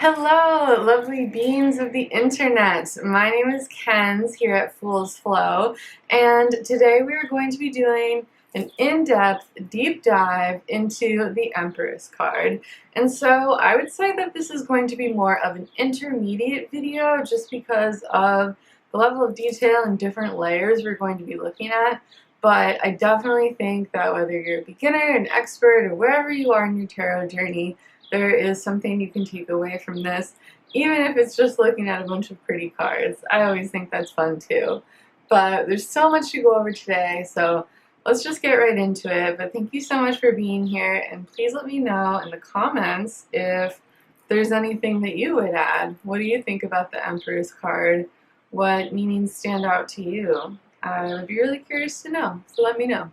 Hello, lovely beings of the internet. My name is Kenz here at Fool's Flow, and today we are going to be doing an in-depth, deep dive into the Empress card. And so I would say that this is going to be more of an intermediate video just because of the level of detail and different layers we're going to be looking at. But I definitely think that whether you're a beginner, an expert, or wherever you are in your tarot journey, there is something you can take away from this, even if it's just looking at a bunch of pretty cards. I always think that's fun too. But there's so much to go over today, so let's just get right into it. But thank you so much for being here, and please let me know in the comments if there's anything that you would add. What do you think about the Emperor's card? What meanings stand out to you? I would be really curious to know, so let me know.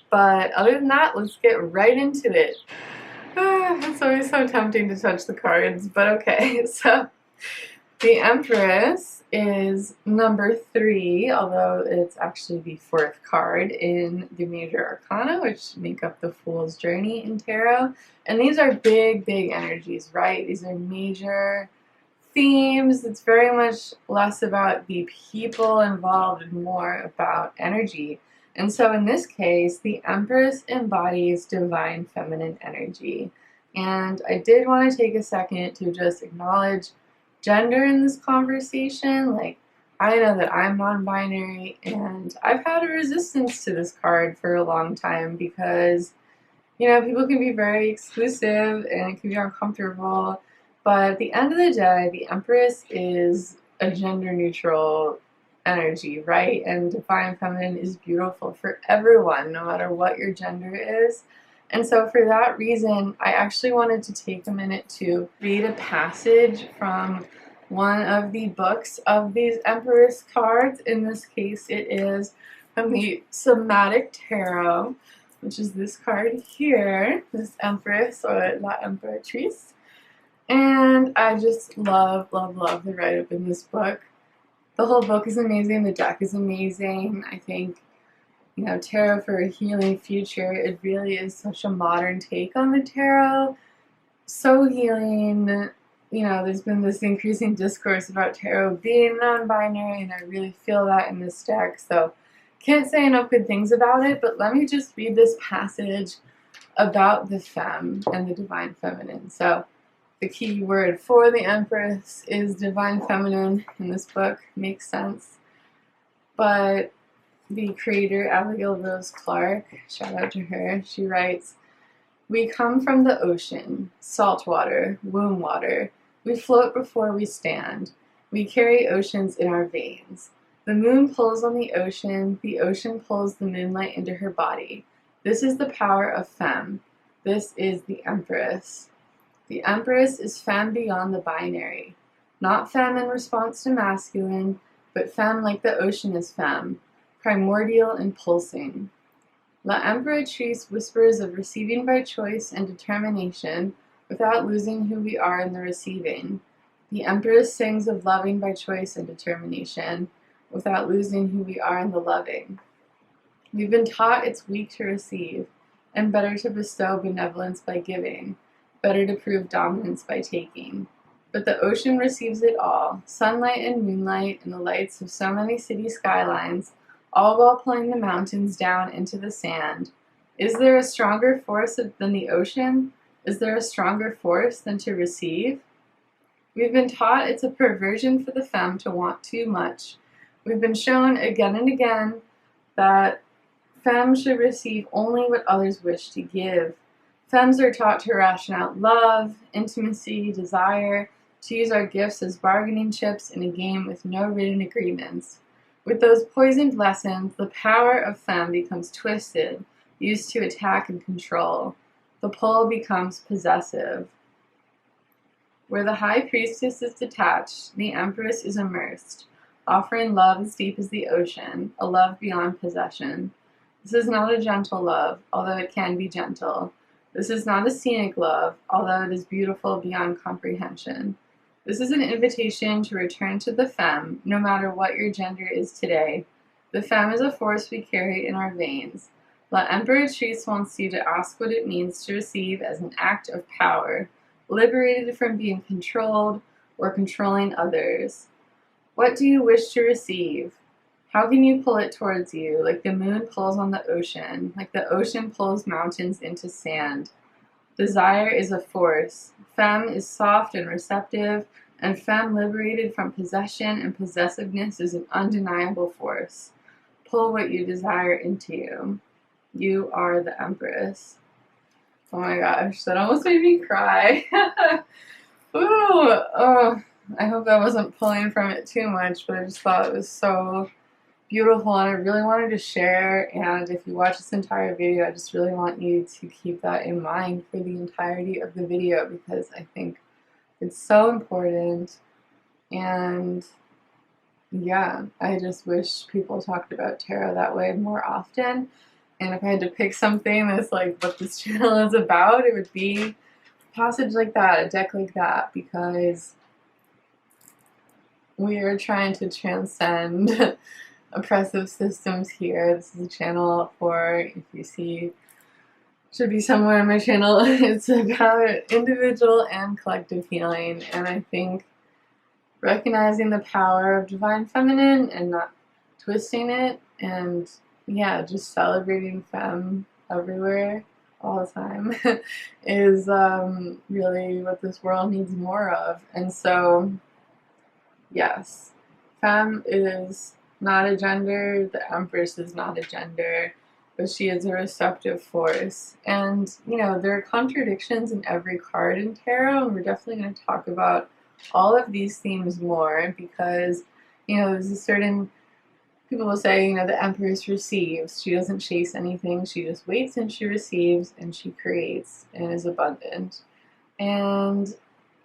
But other than that, let's get right into it. It's always so tempting to touch the cards, but okay. So the Empress is number 3, although it's actually the 4th card in the major arcana, which make up the Fool's Journey in tarot. And these are big, big energies, right? These are major themes. It's very much less about the people involved and more about energy. And so in this case, the Empress embodies divine feminine energy. And I did want to take a second to just acknowledge gender in this conversation. Like, I know that I'm non-binary, and I've had a resistance to this card for a long time because, you know, people can be very exclusive and it can be uncomfortable. But at the end of the day, the Empress is a gender-neutral energy, right? And divine feminine is beautiful for everyone, no matter what your gender is. And so for that reason, I actually wanted to take a minute to read a passage from one of the books of these Empress cards. In this case, it is from the Somatic Tarot, which is this card here, this Empress, or La Emperatrice. And I just love, love, love the write-up in this book. The whole book is amazing. The deck is amazing. I think, you know, tarot for a healing future, it really is such a modern take on the tarot. So healing. You know, there's been this increasing discourse about tarot being non-binary, and I really feel that in this deck. So can't say enough good things about it, but let me just read this passage about the femme and the divine feminine. So the key word for the Empress is divine feminine in this book. Makes sense. But the creator, Abigail Rose Clark, shout out to her, she writes, "We come from the ocean, salt water, womb water. We float before we stand. We carry oceans in our veins. The moon pulls on the ocean pulls the moonlight into her body. This is the power of femme. This is the Empress. The Empress is femme beyond the binary. Not femme in response to masculine, but femme like the ocean is femme, primordial and pulsing. La Emperatrice whispers of receiving by choice and determination without losing who we are in the receiving. The Empress sings of loving by choice and determination without losing who we are in the loving. We've been taught it's weak to receive, and better to bestow benevolence by giving, better to prove dominance by taking. But the ocean receives it all, sunlight and moonlight and the lights of so many city skylines, all while pulling the mountains down into the sand. Is there a stronger force than the ocean? Is there a stronger force than to receive? We've been taught it's a perversion for the femme to want too much. We've been shown again and again that femme should receive only what others wish to give. Femmes are taught to ration out love, intimacy, desire, to use our gifts as bargaining chips in a game with no written agreements. With those poisoned lessons, the power of femme becomes twisted, used to attack and control. The pull becomes possessive. Where the high priestess is detached, the Empress is immersed, offering love as deep as the ocean, a love beyond possession. This is not a gentle love, although it can be gentle. This is not a scenic love, although it is beautiful beyond comprehension. This is an invitation to return to the femme, no matter what your gender is today. The femme is a force we carry in our veins. La Emperatrice wants you to ask what it means to receive as an act of power, liberated from being controlled or controlling others. What do you wish to receive? How can you pull it towards you, like the moon pulls on the ocean, like the ocean pulls mountains into sand? Desire is a force. Femme is soft and receptive, and femme liberated from possession and possessiveness is an undeniable force. Pull what you desire into you. You are the Empress. Oh my gosh, that almost made me cry. Ooh, oh, I hope I wasn't pulling from it too much, but I just thought it was so beautiful and I really wanted to share. And if you watch this entire video, I just really want you to keep that in mind for the entirety of the video, because I think it's so important. And yeah, I just wish people talked about tarot that way more often. And if I had to pick something that's like what this channel is about, it would be a passage like that, a deck like that, because we are trying to transcend oppressive systems here. This is a channel for, if you see, should be somewhere on my channel, it's about individual and collective healing. And I think recognizing the power of divine feminine and not twisting it, and yeah, just celebrating femme everywhere all the time is really what this world needs more of. And so yes, femme is not a gender, the Empress is not a gender, but she is a receptive force. And, you know, there are contradictions in every card in tarot, and we're definitely going to talk about all of these themes more, because, you know, there's a certain, people will say, you know, the Empress receives. She doesn't chase anything, she just waits and she receives and she creates and is abundant. And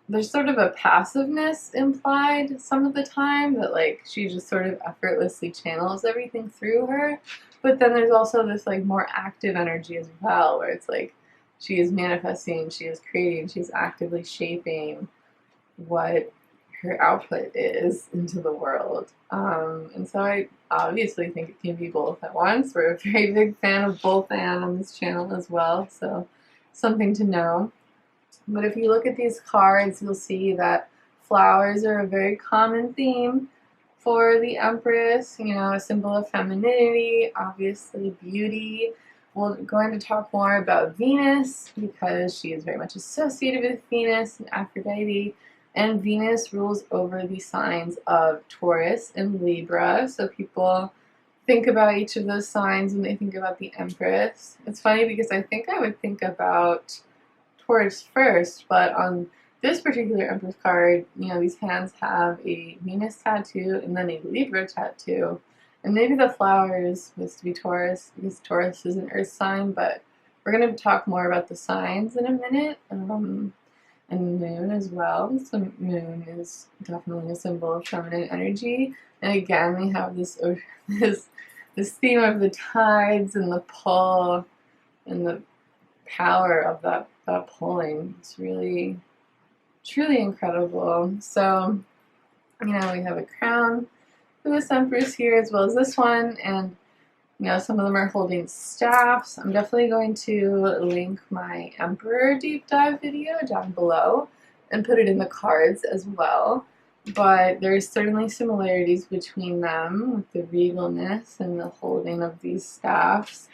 there's sort of a passiveness implied some of the time, that like she just sort of effortlessly channels everything through her. But then there's also this like more active energy as well, where it's like she is manifesting, she is creating, she's actively shaping what her output is into the world. And so I obviously think it can be both at once. We're a very big fan of both and on this channel as well, so something to know. But if you look at these cards, you'll see that flowers are a very common theme for the Empress, you know, a symbol of femininity, obviously beauty. We're going to talk more about Venus, because she is very much associated with Venus and Aphrodite, and Venus rules over the signs of Taurus and Libra, so people think about each of those signs when they think about the Empress. It's funny because I think I would think about Taurus first, but on this particular Empress card, you know, these hands have a Venus tattoo and then a Libra tattoo. And maybe the flower is supposed to be Taurus, because Taurus is an earth sign, but we're going to talk more about the signs in a minute, and the moon as well. So moon is definitely a symbol of feminine energy. And again, we have this this theme of the tides and the pull and the power of that pulling. It's really, truly incredible. So, you know, we have a crown for this Empress here, as well as this one, and you know, some of them are holding staffs. I'm definitely going to link my Emperor deep dive video down below and put it in the cards as well. But there's certainly similarities between them, with the regalness and the holding of these staffs.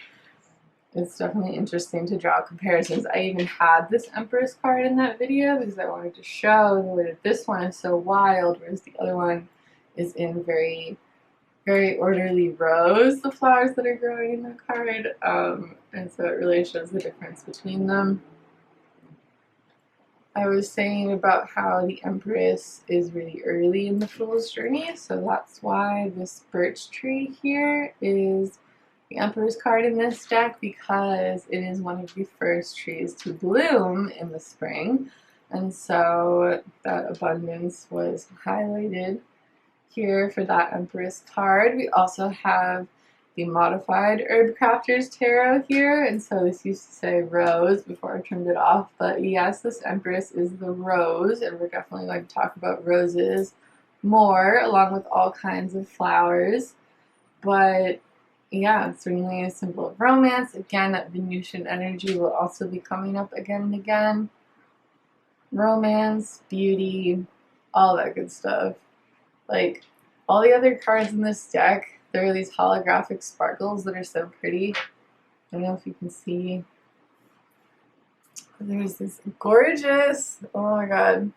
It's definitely interesting to draw comparisons. I even had this Empress card in that video because I wanted to show the way that this one is so wild, whereas the other one is in very, very orderly rows, the flowers that are growing in the card. And so it really shows the difference between them. I was saying about how the Empress is really early in the Fool's journey, so that's why this birch tree here is the Emperor's card in this deck, because it is one of the first trees to bloom in the spring, and so that abundance was highlighted here for that Empress card. We also have the modified Herbcrafter's Tarot here, and so this used to say rose before I turned it off, but yes, this Empress is the rose, and we're definitely going to talk about roses more, along with all kinds of flowers. But yeah, it's certainly a symbol of romance. Again, that Venusian energy will also be coming up again and again. romance, beauty, all that good stuff. Like, all the other cards in this deck, there are these holographic sparkles that are so pretty. I don't know if you can see. There's this gorgeous, oh my god,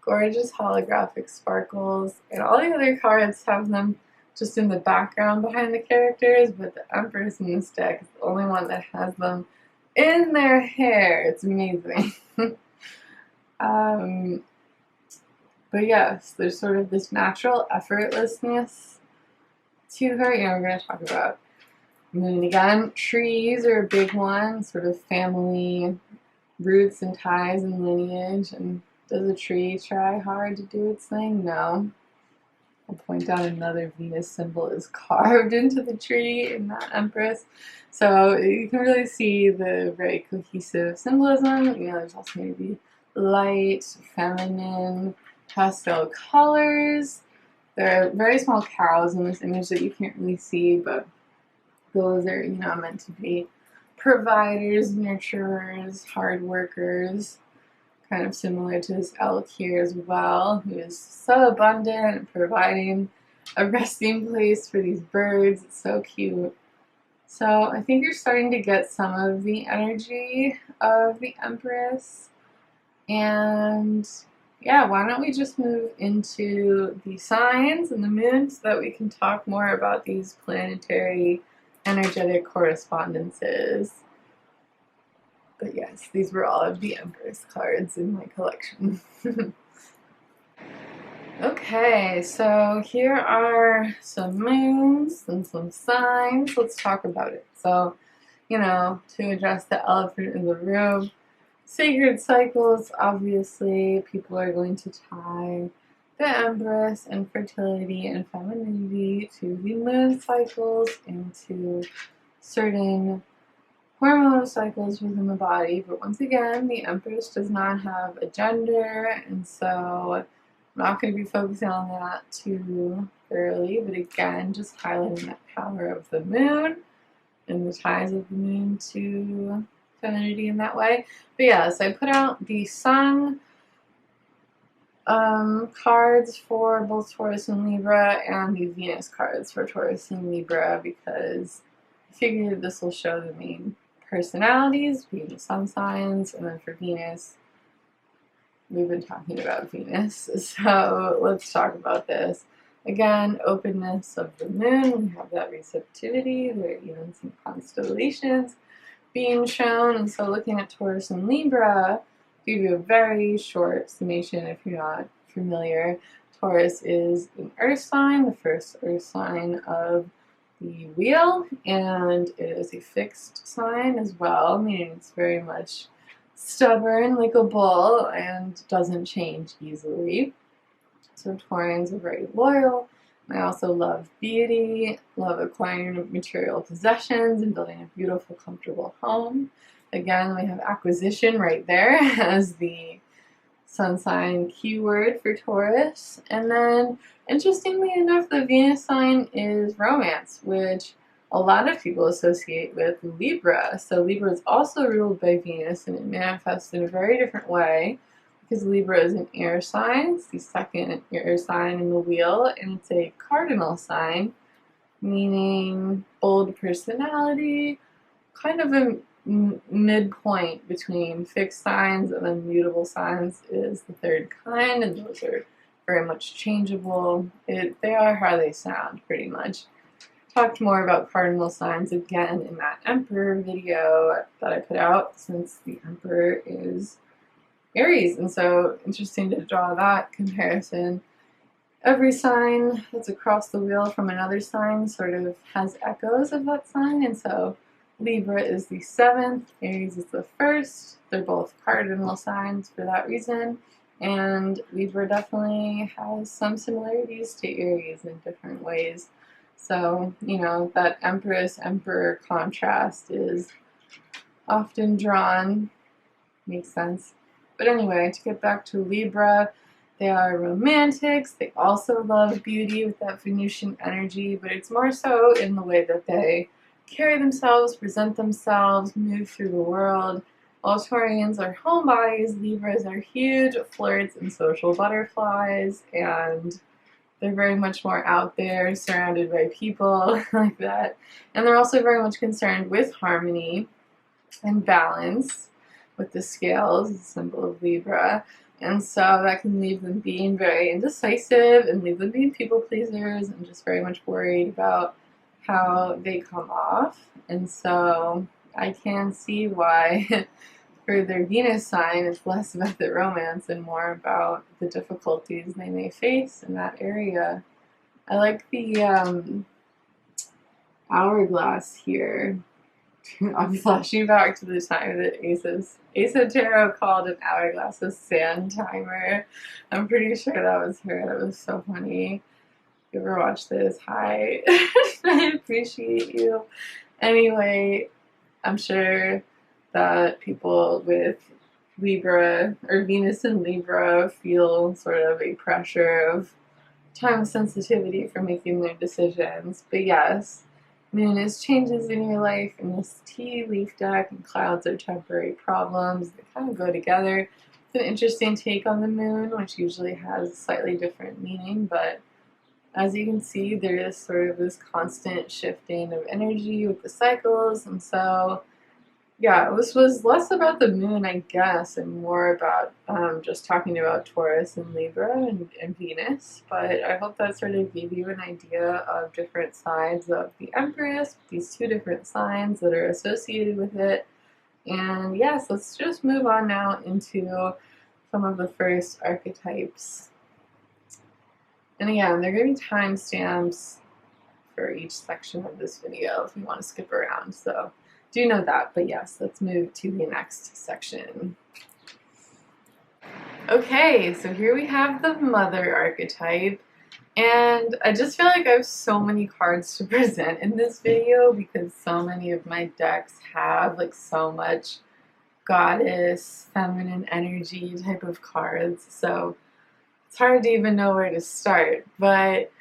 gorgeous holographic sparkles. And all the other cards have them just in the background behind the characters, but the Empress in this deck is the only one that has them in their hair. It's amazing. But yes, there's sort of this natural effortlessness to her. You know, we're going to talk about moon again. Trees are a big one, sort of family roots and ties and lineage. And does a tree try hard to do its thing? No. I'll point out another Venus symbol is carved into the tree in that Empress. So you can really see the very cohesive symbolism. You know, there's also going to be light, feminine, pastel colors. There are very small cows in this image that you can't really see, but those are, you know, meant to be providers, nurturers, hard workers. Kind of similar to this elk here as well, who is so abundant, providing a resting place for these birds. It's so cute. So I think you're starting to get some of the energy of the Empress. And yeah, why don't we just move into the signs and the moon so that we can talk more about these planetary energetic correspondences. But yes, these were all of the Empress cards in my collection. Okay, so here are some moons and some signs. Let's talk about it. So, you know, to address the elephant in the room, sacred cycles, obviously, people are going to tie the Empress and fertility and femininity to the moon cycles and to certain hormonal cycles within the body. But once again, the Empress does not have a gender, and so I'm not going to be focusing on that too thoroughly. But again, just highlighting that power of the moon and the ties of the moon to femininity in that way. But yeah, so I put out the Sun cards for both Taurus and Libra, and the Venus cards for Taurus and Libra, because I figured this will show the main personalities, being the sun signs, and then for Venus, we've been talking about Venus, so let's talk about this. Again, openness of the moon, we have that receptivity, there are even some constellations being shown, and so looking at Taurus and Libra, give you a very short summation if you're not familiar. Taurus is an earth sign, the first earth sign of the wheel, and it is a fixed sign as well, meaning it's very much stubborn like a bull and doesn't change easily. So Taurians are very loyal. I also love beauty, love acquiring material possessions and building a beautiful, comfortable home. Again, we have acquisition right there as the sun sign keyword for Taurus. And then, interestingly enough, the Venus sign is romance, which a lot of people associate with Libra. So Libra is also ruled by Venus, and it manifests in a very different way, because Libra is an air sign. It's the second air sign in the wheel, and it's a cardinal sign, meaning bold personality, kind of a midpoint between fixed signs and then mutable signs is the third kind, and those are very much changeable. They are how they sound, pretty much. Talked more about cardinal signs again in that Emperor video that I put out, since the Emperor is Aries, and so interesting to draw that comparison. Every sign that's across the wheel from another sign sort of has echoes of that sign, and so Libra is the 7th, Aries is the 1st. They're both cardinal signs for that reason, and Libra definitely has some similarities to Aries in different ways. So, you know, that Empress-Emperor contrast is often drawn. Makes sense. But anyway, to get back to Libra, they are romantics. They also love beauty with that Venusian energy, but it's more so in the way that they carry themselves, present themselves, move through the world. while Taurians are homebodies, Libras are huge flirts and social butterflies, and they're very much more out there, surrounded by people like that. And they're also very much concerned with harmony and balance with the scales, the symbol of Libra. And so that can leave them being very indecisive and leave them being people pleasers and just very much worried about how they come off. And so I can see why for their Venus sign it's less about the romance and more about the difficulties they may face in that area. I like the hourglass here. I'm flashing back to the time that Ace of Tarot called an hourglass a sand timer. I'm pretty sure that was her. That was so funny. If you ever watch this, hi. I appreciate you. Anyway, I'm sure that people with Libra or Venus in Libra feel sort of a pressure of time sensitivity for making their decisions. But yes, Moon is changes in your life, and this tea leaf deck and clouds are temporary problems. They kind of go together. It's an interesting take on the moon, which usually has a slightly different meaning, but as you can see, there is sort of this constant shifting of energy with the cycles, and so yeah, this was less about the moon, I guess, and more about just talking about Taurus and Libra and Venus. But I hope that sort of gave you an idea of different sides of the Empress, these two different signs that are associated with it. And yes, let's just move on now into some of the first archetypes. And again, there are going to be timestamps for each section of this video if you want to skip around. So do know that, but yes, let's move to the next section. Okay, so here we have the Mother archetype, and I just feel like I have so many cards to present in this video because so many of my decks have like so much goddess, feminine energy type of cards, so it's hard to even know where to start, but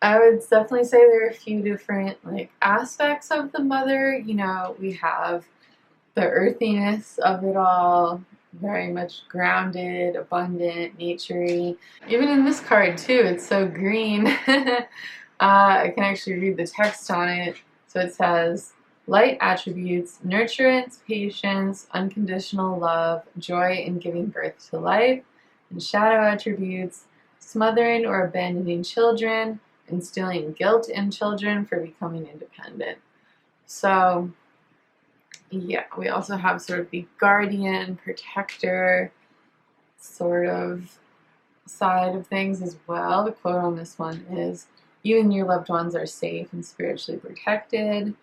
I would definitely say there are a few different like aspects of the Mother. You know, we have the earthiness of it all, very much grounded, abundant, naturey. Even in this card too, it's so green. I can actually read the text on it. So it says, light attributes, nurturance, patience, unconditional love, joy in giving birth to life, and shadow attributes, smothering or abandoning children, instilling guilt in children for becoming independent. So yeah, we also have sort of the guardian, protector sort of side of things as well. The quote on this one is, you and your loved ones are safe and spiritually protected.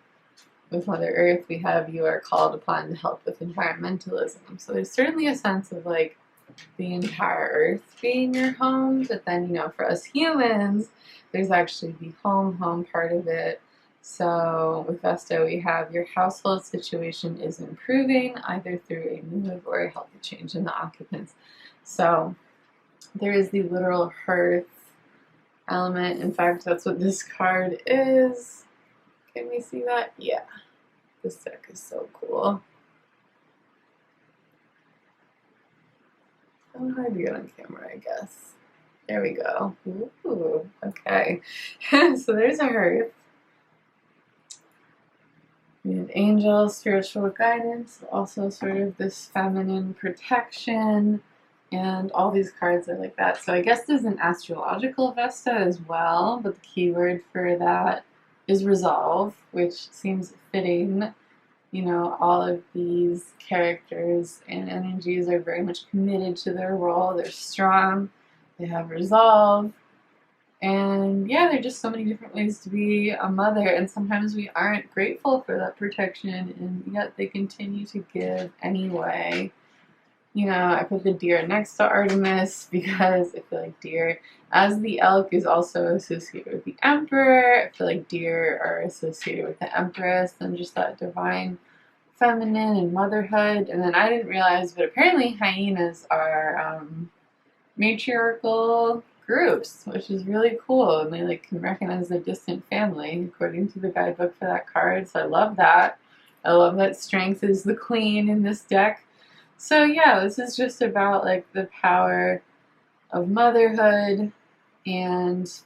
With Mother Earth, we have, you are called upon to help with environmentalism. So there's certainly a sense of like the entire Earth being your home, but then, you know, for us humans, there's actually the home part of it. So with Vesta, we have your household situation is improving either through a move or a healthy change in the occupants. So there is the literal hearth element. In fact, that's what this card is. Can we see that? Yeah. This deck is so cool. How hard to get on camera, I guess. There we go. Ooh, okay. So there's a hearth. We have angels, spiritual guidance, also sort of this feminine protection, and all these cards are like that. So I guess there's an astrological Vesta as well, but the keyword for that is resolve, which seems fitting. You know, all of these characters and energies are very much committed to their role. They're strong, they have resolve, and yeah, there are just so many different ways to be a mother, and sometimes we aren't grateful for that protection, and yet they continue to give anyway. You know, I put the deer next to Artemis because I feel like deer, as the elk, is also associated with the Emperor. I feel like deer are associated with the Empress and just that divine feminine and motherhood. And then I didn't realize, but apparently hyenas are matriarchal groups, which is really cool. And they like can recognize their distant family according to the guidebook for that card. So I love that. I love that strength is the queen in this deck. So yeah, this is just about like the power of motherhood and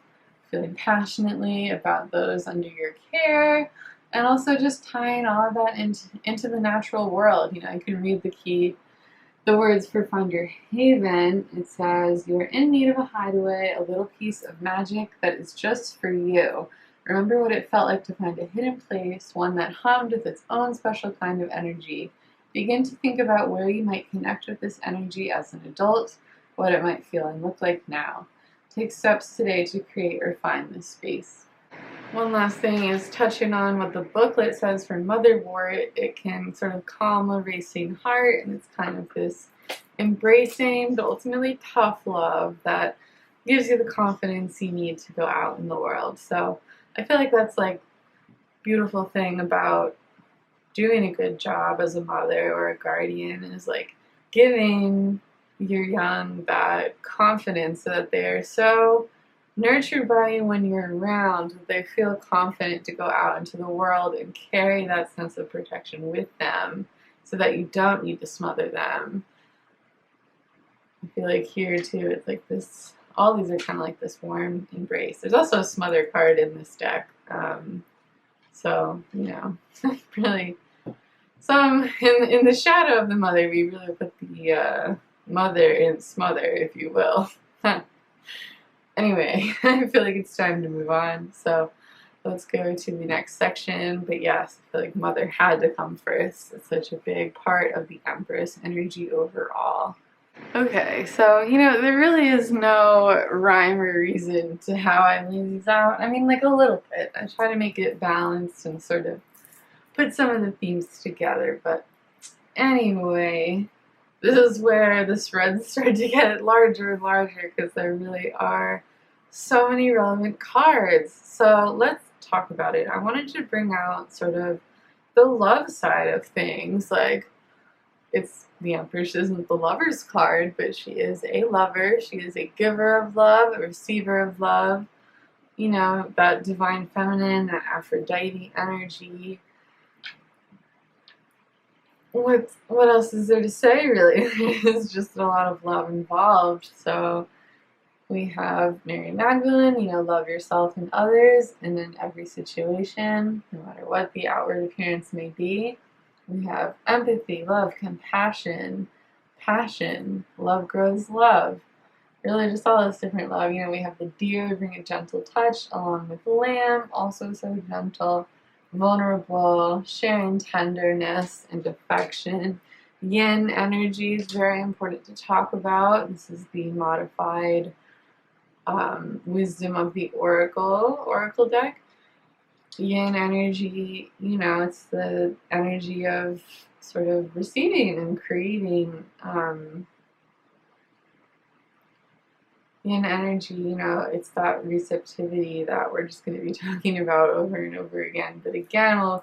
feeling passionately about those under your care, and also just tying all of that into the natural world. You know, I can read the words for Find Your Haven. It says, "You are in need of a hideaway, a little piece of magic that is just for you. Remember what it felt like to find a hidden place, one that hummed with its own special kind of energy. Begin to think about where you might connect with this energy as an adult, what it might feel and look like now. Take steps today to create or find this space." One last thing is touching on what the booklet says for motherwort. It can sort of calm a racing heart, and it's kind of this embracing but ultimately tough love that gives you the confidence you need to go out in the world. So I feel like that's like beautiful thing about doing a good job as a mother or a guardian is like giving your young that confidence so that they're so nurtured by you when you're around that they feel confident to go out into the world and carry that sense of protection with them so that you don't need to smother them. I feel like here too, it's like this, all these are kind of like this warm embrace. There's also a smother card in this deck. So, you know, really, some in the shadow of the mother, we really put the mother in smother, if you will. Anyway, I feel like it's time to move on. So let's go to the next section. But yes, I feel like mother had to come first. It's such a big part of the Empress energy overall. Okay, so, you know, there really is no rhyme or reason to how I lay these out. I mean, like a little bit. I try to make it balanced and sort of put some of the themes together. But anyway, this is where the spreads start to get larger and larger because there really are so many relevant cards. So let's talk about it. I wanted to bring out sort of the love side of things. Like, the Empress isn't the lover's card, but she is a lover. She is a giver of love, a receiver of love. You know, that divine feminine, that Aphrodite energy. What else is there to say, really? There's just a lot of love involved. So we have Mary Magdalene, you know, love yourself and others, and in every situation, no matter what the outward appearance may be. We have empathy, love, compassion, passion, love grows love. Really just all this different love. You know, we have the deer, bring a gentle touch, along with lamb, also so gentle, vulnerable, sharing tenderness and affection. Yin energy is very important to talk about. This is the modified wisdom of the Oracle deck. Yin energy, you know, it's the energy of sort of receiving and creating. Yin energy, you know, it's that receptivity that we're just going to be talking about over and over again. But again,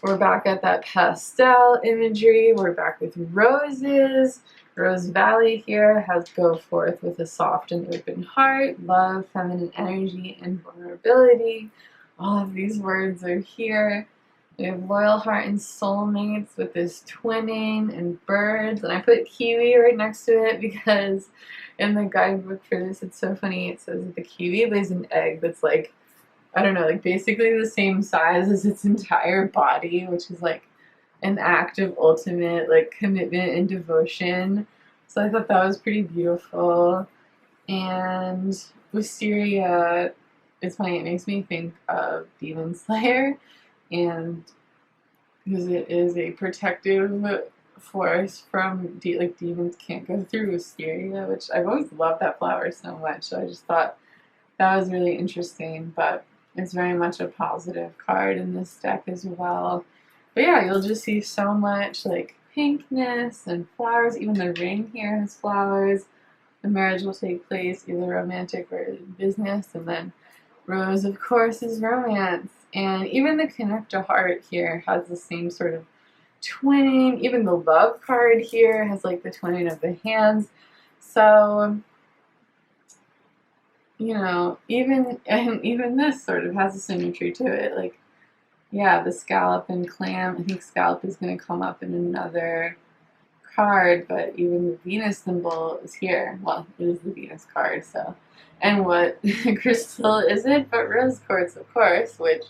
we're back at that pastel imagery. We're back with roses. Rose Valley here has go forth with a soft and open heart, love, feminine energy, and vulnerability. All of these words are here. We have loyal heart and soulmates with this twinning and birds. And I put kiwi right next to it because in the guidebook for this, it's so funny. It says that the kiwi lays an egg that's like, I don't know, like basically the same size as its entire body, which is like an act of ultimate like commitment and devotion. So I thought that was pretty beautiful. And wisteria, it's funny, it makes me think of Demon Slayer, and because it is a protective force from like demons can't go through wisteria, which I've always loved that flower so much. So I just thought that was really interesting, but it's very much a positive card in this deck as well. But yeah, you'll just see so much like pinkness and flowers. Even the ring here has flowers. The marriage will take place either romantic or business, and then rose, of course, is romance. And even the connect to heart here has the same sort of twinning. Even the love card here has like the twinning of the hands. So, you know, even this sort of has a symmetry to it. Like, yeah, the scallop and clam. I think scallop is going to come up in another card, but even the Venus symbol is here. Well, it is the Venus card, so. And what crystal is it but rose quartz, of course, which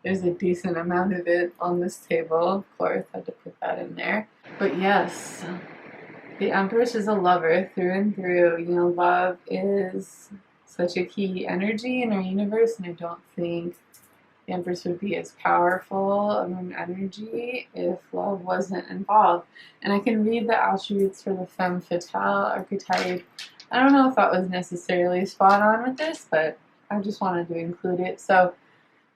there's a decent amount of it on this table, of course, had to put that in there. But yes, the Empress is a lover through and through. You know, love is such a key energy in our universe, and I don't think the Empress would be as powerful of an energy if love wasn't involved. And I can read the attributes for the femme fatale archetype. I don't know if that was necessarily spot on with this, but I just wanted to include it. So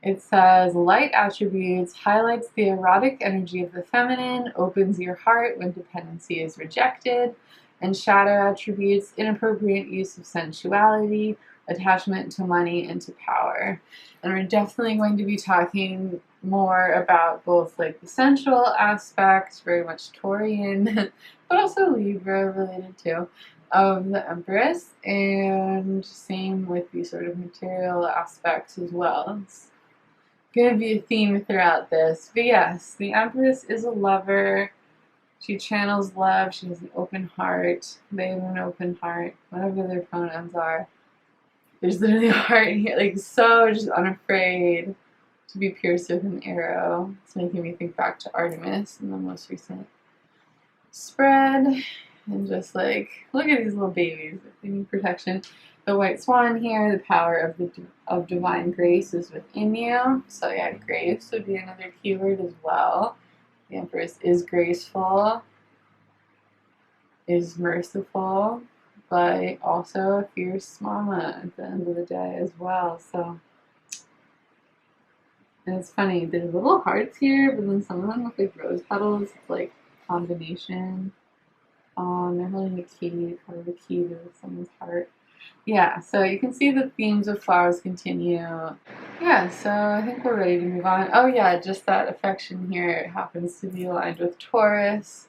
it says, light attributes highlights the erotic energy of the feminine, opens your heart when dependency is rejected, and shadow attributes inappropriate use of sensuality, attachment to money, and to power. And we're definitely going to be talking more about both like the sensual aspects, very much Taurian, but also Libra related too, of the Empress, and same with the sort of material aspects as well. It's going to be a theme throughout this. But yes, the Empress is a lover. She channels love. She has an open heart. They have an open heart, whatever their pronouns are. There's literally a heart here, like so just unafraid to be pierced with an arrow. It's making me think back to Artemis in the most recent spread. And just like, look at these little babies. They need protection. The white swan here, the power of divine grace is within you. So yeah, grace would be another keyword as well. The Empress is graceful, is merciful, but also a fierce mama at the end of the day as well. So, and it's funny, there's little hearts here, but then some of them look like rose petals. It's like a combination. They're holding the key, part of the key to someone's heart. Yeah, so you can see the themes of flowers continue. Yeah, so I think we're ready to move on. Oh yeah, just that affection here happens to be aligned with Taurus,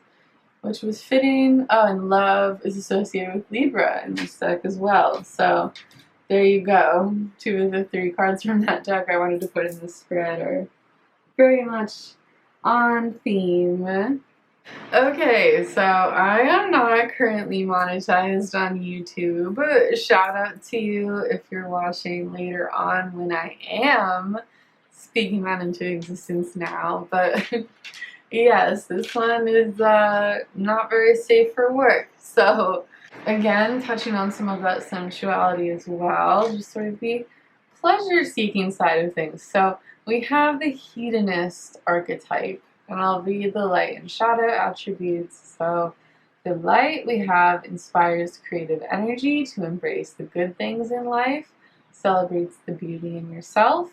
which was fitting. Oh, and love is associated with Libra in this deck as well. So there you go. 2 of the 3 cards from that deck I wanted to put in this spread are very much on theme. Okay, so I am not currently monetized on YouTube. Shout out to you if you're watching later on when I am speaking that into existence now. But yes, this one is not very safe for work. So again, touching on some of that sensuality as well, just sort of the pleasure-seeking side of things. So we have the Hedonist archetype. And I'll read the light and shadow attributes. So the light we have inspires creative energy to embrace the good things in life, celebrates the beauty in yourself.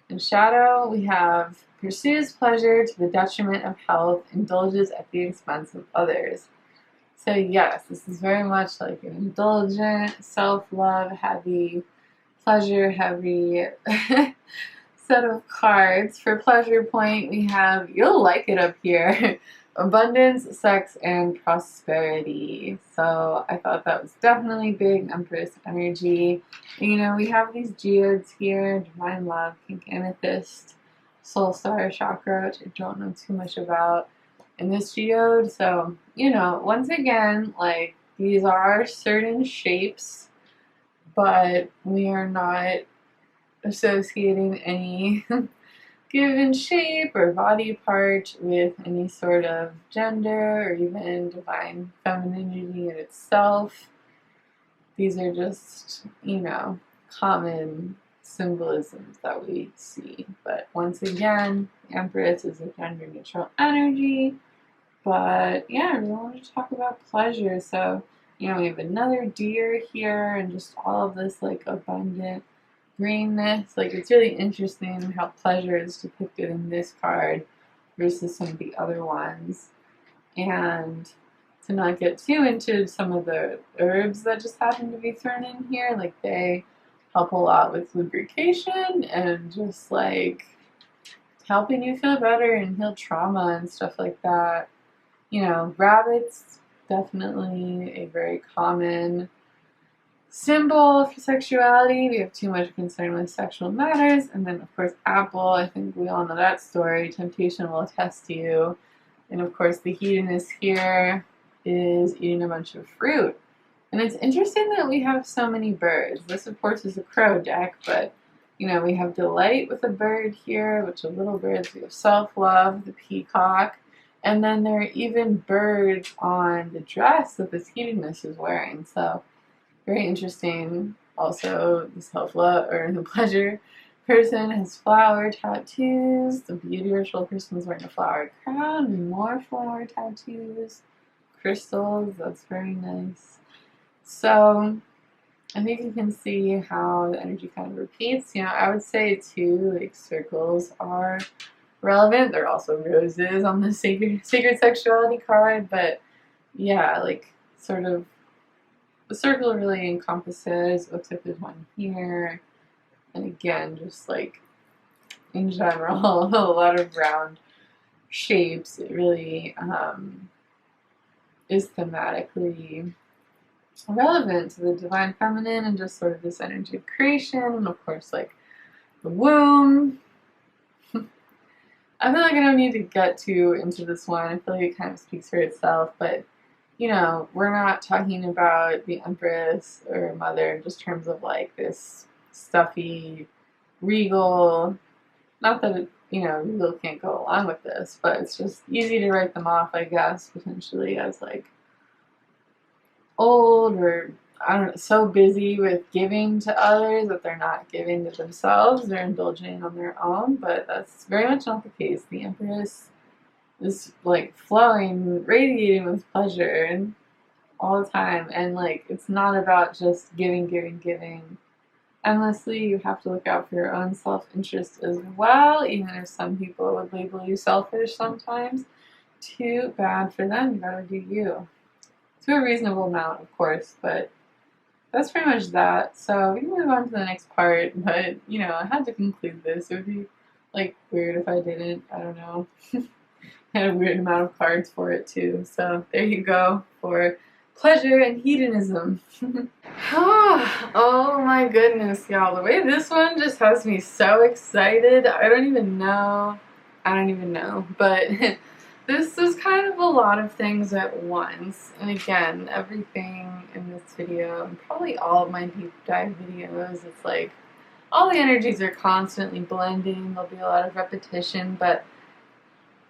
In shadow we have pursues pleasure to the detriment of health, indulges at the expense of others. So yes, this is very much like an indulgent, self-love heavy, pleasure heavy set of cards. For pleasure point, we have, you'll like it up here, abundance, sex, and prosperity. So I thought that was definitely big Empress energy. And, you know, we have these geodes here, divine love, pink amethyst, soul star chakra, which I don't know too much about in this geode. So, you know, once again, like, these are certain shapes, but we are not associating any given shape or body part with any sort of gender or even divine femininity in itself. These are just, you know, common symbolisms that we see. But once again, the Empress is a gender neutral energy. But yeah, I really want to talk about pleasure. So, you know, we have another deer here and just all of this like abundant greenness. Like, it's really interesting how pleasure is depicted in this card versus some of the other ones. And to not get too into some of the herbs that just happen to be thrown in here, like they help a lot with lubrication and just like helping you feel better and heal trauma and stuff like that. You know, rabbits, definitely a very common symbol for sexuality. We have too much concern with sexual matters. And then, of course, apple. I think we all know that story. Temptation will attest to you. And, of course, the hedonist here. is eating a bunch of fruit. And it's interesting that we have so many birds. This, of course, is a crow deck, but, you know, we have delight with a bird here, which are little birds. We have self-love, the peacock, and then there are even birds on the dress that this hedonist is wearing. So, very interesting. Also, the self-love, or the pleasure person has flower tattoos. The beauty ritual person is wearing a flower crown, more flower tattoos. Crystals, that's very nice. So I think you can see how the energy kind of repeats. You know, I would say too, like circles are relevant. There are also roses on the sacred sexuality card, but yeah, like sort of the circle really encompasses. It looks like there's one here, and again, just like in general, a lot of round shapes. It really is thematically relevant to the divine feminine and just sort of this energy of creation, and of course like the womb. I feel like I don't need to get too into this one. I feel like it kind of speaks for itself, but you know, we're not talking about the Empress or Mother in just terms of like this stuffy, regal, not that it, you know, regal can't go along with this, but it's just easy to write them off, I guess, potentially as like old, or I don't know, so busy with giving to others that they're not giving to themselves. They're indulging on their own, but that's very much not the case. The Empress is like flowing, radiating with pleasure all the time, and like it's not about just giving endlessly. You have to look out for your own self-interest as well, even if some people would label you selfish sometimes. Too bad for them. You gotta do you. To a reasonable amount, of course, but that's pretty much that. So we can move on to the next part, but, you know, I had to conclude this. It would be, like, weird if I didn't. I don't know. I had a weird amount of cards for it, too. So there you go for pleasure and hedonism. Oh my goodness, y'all. The way this one just has me so excited. I don't even know. But this is kind of a lot of things at once, and again, everything in this video, and probably all of my deep dive videos, it's like all the energies are constantly blending. There'll be a lot of repetition, but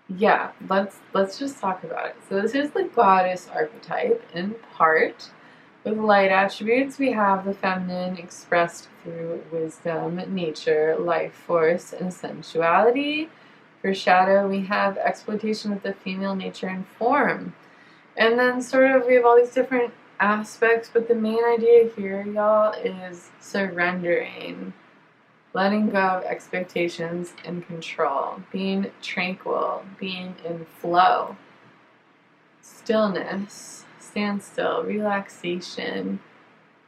yeah, let's just talk about it. So this is the goddess archetype in part. With light attributes, we have the feminine expressed through wisdom, nature, life force, and sensuality. For shadow, we have exploitation of the female nature and form. And then sort of we have all these different aspects, but the main idea here, y'all, is surrendering. Letting go of expectations and control. Being tranquil. Being in flow. Stillness. Standstill. Relaxation.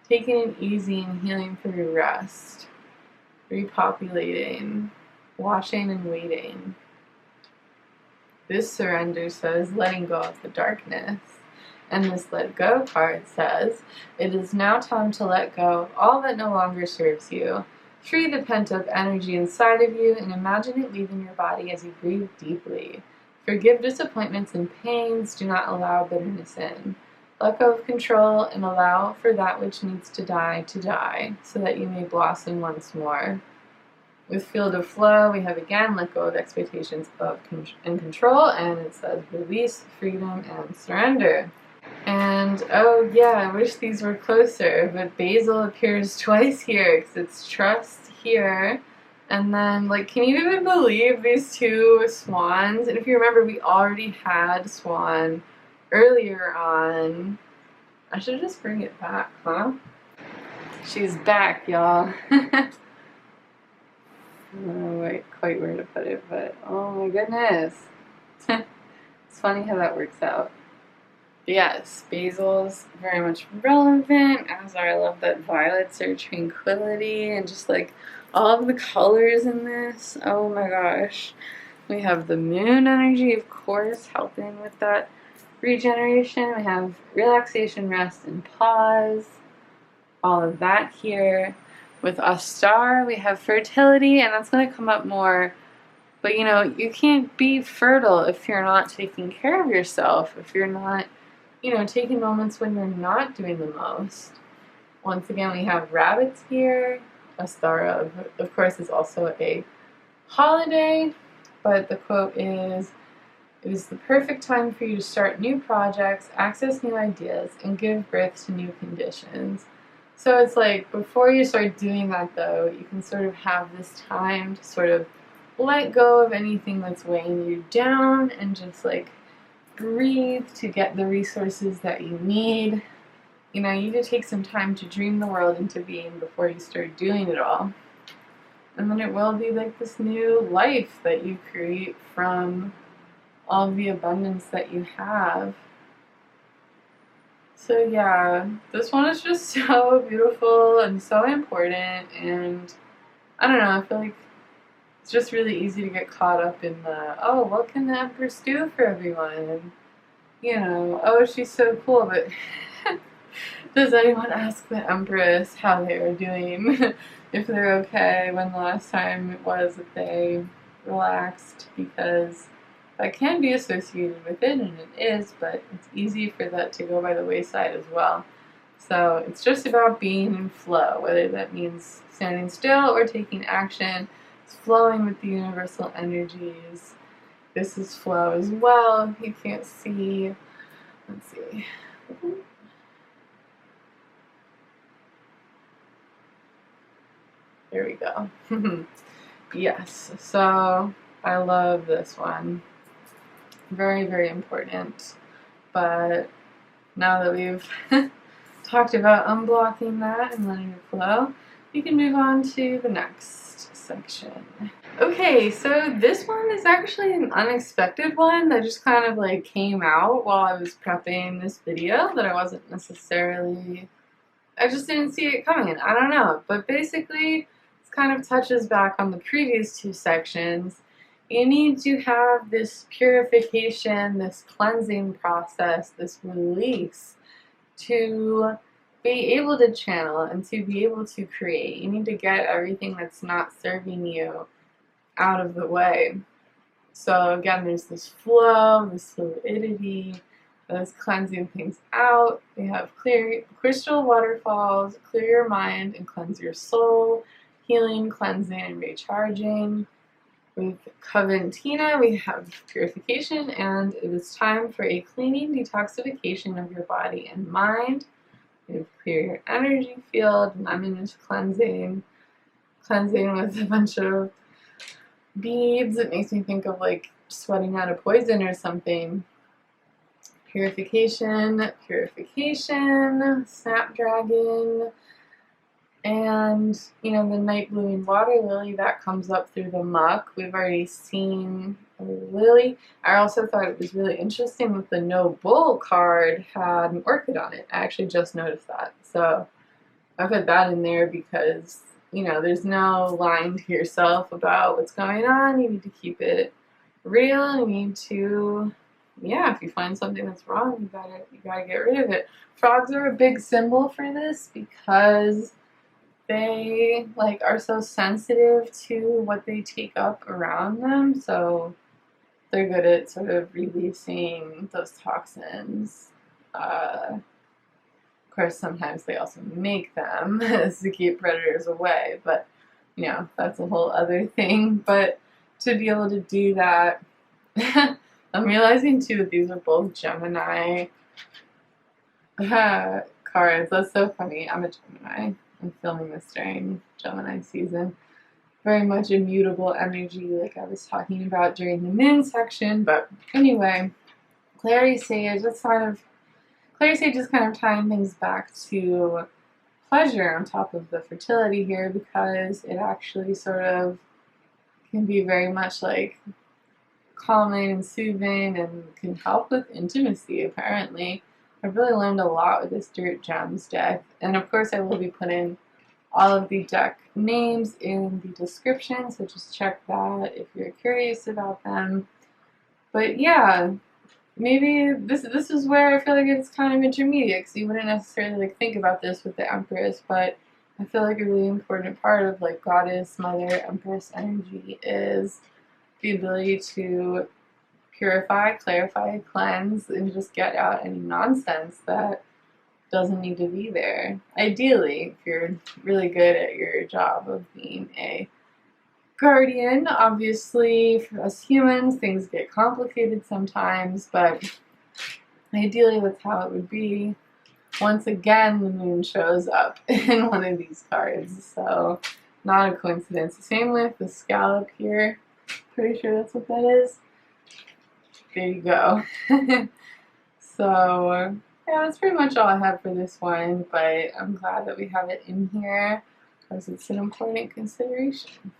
Taking it easy and healing through rest. Repopulating. Watching and waiting. This surrender says letting go of the darkness. And this let go card says, it is now time to let go of all that no longer serves you. Free the pent-up energy inside of you and imagine it leaving your body as you breathe deeply. Forgive disappointments and pains. Do not allow bitterness in. Let go of control and allow for that which needs to die, so that you may blossom once more. With field of flow, we have again let go of expectations and control, and it says release, freedom, and surrender. And oh yeah, I wish these were closer, but basil appears twice here because it's trust here. And then, like, can you even believe these two swans? And if you remember, we already had swan earlier on. I should just bring it back, huh? She's back, y'all. I don't know quite where to put it, but oh my goodness. It's funny how that works out. But yes, basil's very much relevant, as I love that violets are tranquility, and just like all of the colors in this. Oh my gosh. We have the moon energy, of course, helping with that regeneration. We have relaxation, rest, and pause. All of that here. With Astar, we have fertility, and that's going to come up more. But, you know, you can't be fertile if you're not taking care of yourself, if you're not you know, taking moments when you're not doing the most. Once again, we have rabbits here. Ostara, of course, is also a holiday, but the quote is, "It is the perfect time for you to start new projects, access new ideas, and give birth to new conditions." So it's like, before you start doing that though, you can sort of have this time to sort of let go of anything that's weighing you down and just like breathe to get the resources that you need. You know, you need to take some time to dream the world into being before you start doing it all. And then it will be like this new life that you create from all of the abundance that you have. So yeah, this one is just so beautiful and so important, and I don't know, I feel like it's just really easy to get caught up in the, oh, what can the Empress do for everyone? And, you know, oh, she's so cool, but does anyone ask the Empress how they are doing? If they're okay, when the last time it was that they relaxed, because that can be associated with it, and it is, but it's easy for that to go by the wayside as well. So it's just about being in flow, whether that means standing still or taking action. It's flowing with the universal energies. This is flow as well. You can't see. Let's see. There we go. Yes, so I love this one. Very, very important. But now that we've talked about unblocking that and letting it flow, we can move on to the next section. Okay, so this one is actually an unexpected one that just kind of like came out while I was prepping this video, that I wasn't necessarily, I just didn't see it coming. I don't know, but basically this kind of touches back on the previous two sections. You need to have this purification, this cleansing process, this release to be able to channel and to be able to create. You need to get everything that's not serving you out of the way. So again, there's this flow, this fluidity, this cleansing things out. We have clear crystal waterfalls, clear your mind and cleanse your soul, healing, cleansing, and recharging. With Coventina, we have purification, and it is time for a cleaning detoxification of your body and mind. We have clear your energy field, luminous cleansing, cleansing with a bunch of beads. It makes me think of like sweating out a poison or something. Purification, purification, snapdragon, and, you know, the night blooming water lily that comes up through the muck. We've already seen a lily. I also thought it was really interesting that the No Bull card had an orchid on it. I actually just noticed that. So I put that in there because, you know, there's no lying to yourself about what's going on. You need to keep it real. You need to, yeah, if you find something that's wrong, you gotta get rid of it. Frogs are a big symbol for this because they like are so sensitive to what they take up around them, so they're good at sort of releasing those toxins. Of course, sometimes they also make them to keep predators away, but you know, that's a whole other thing. But to be able to do that, I'm realizing too that these are both Gemini cards. That's so funny. I'm a Gemini. I'm filming this during Gemini season. Very much immutable energy, like I was talking about during the moon section. But anyway, Clary Sage, Clary Sage is kind of tying things back to pleasure on top of the fertility here, because it actually sort of can be very much like calming and soothing and can help with intimacy, apparently. I've really learned a lot with this Dirt Gems deck, and of course I will be putting all of the deck names in the description, so just check that if you're curious about them. But yeah, maybe this is where I feel like it's kind of intermediate, because you wouldn't necessarily like think about this with the Empress, but I feel like a really important part of like Goddess, Mother, Empress energy is the ability to purify, clarify, cleanse, and just get out any nonsense that doesn't need to be there. Ideally, if you're really good at your job of being a guardian. Obviously, for us humans, things get complicated sometimes, but ideally that's how it would be. Once again, the moon shows up in one of these cards, so not a coincidence. Same with the scallop here. Pretty sure that's what that is. There you go. So, yeah, that's pretty much all I have for this one, but I'm glad that we have it in here because it's an important consideration.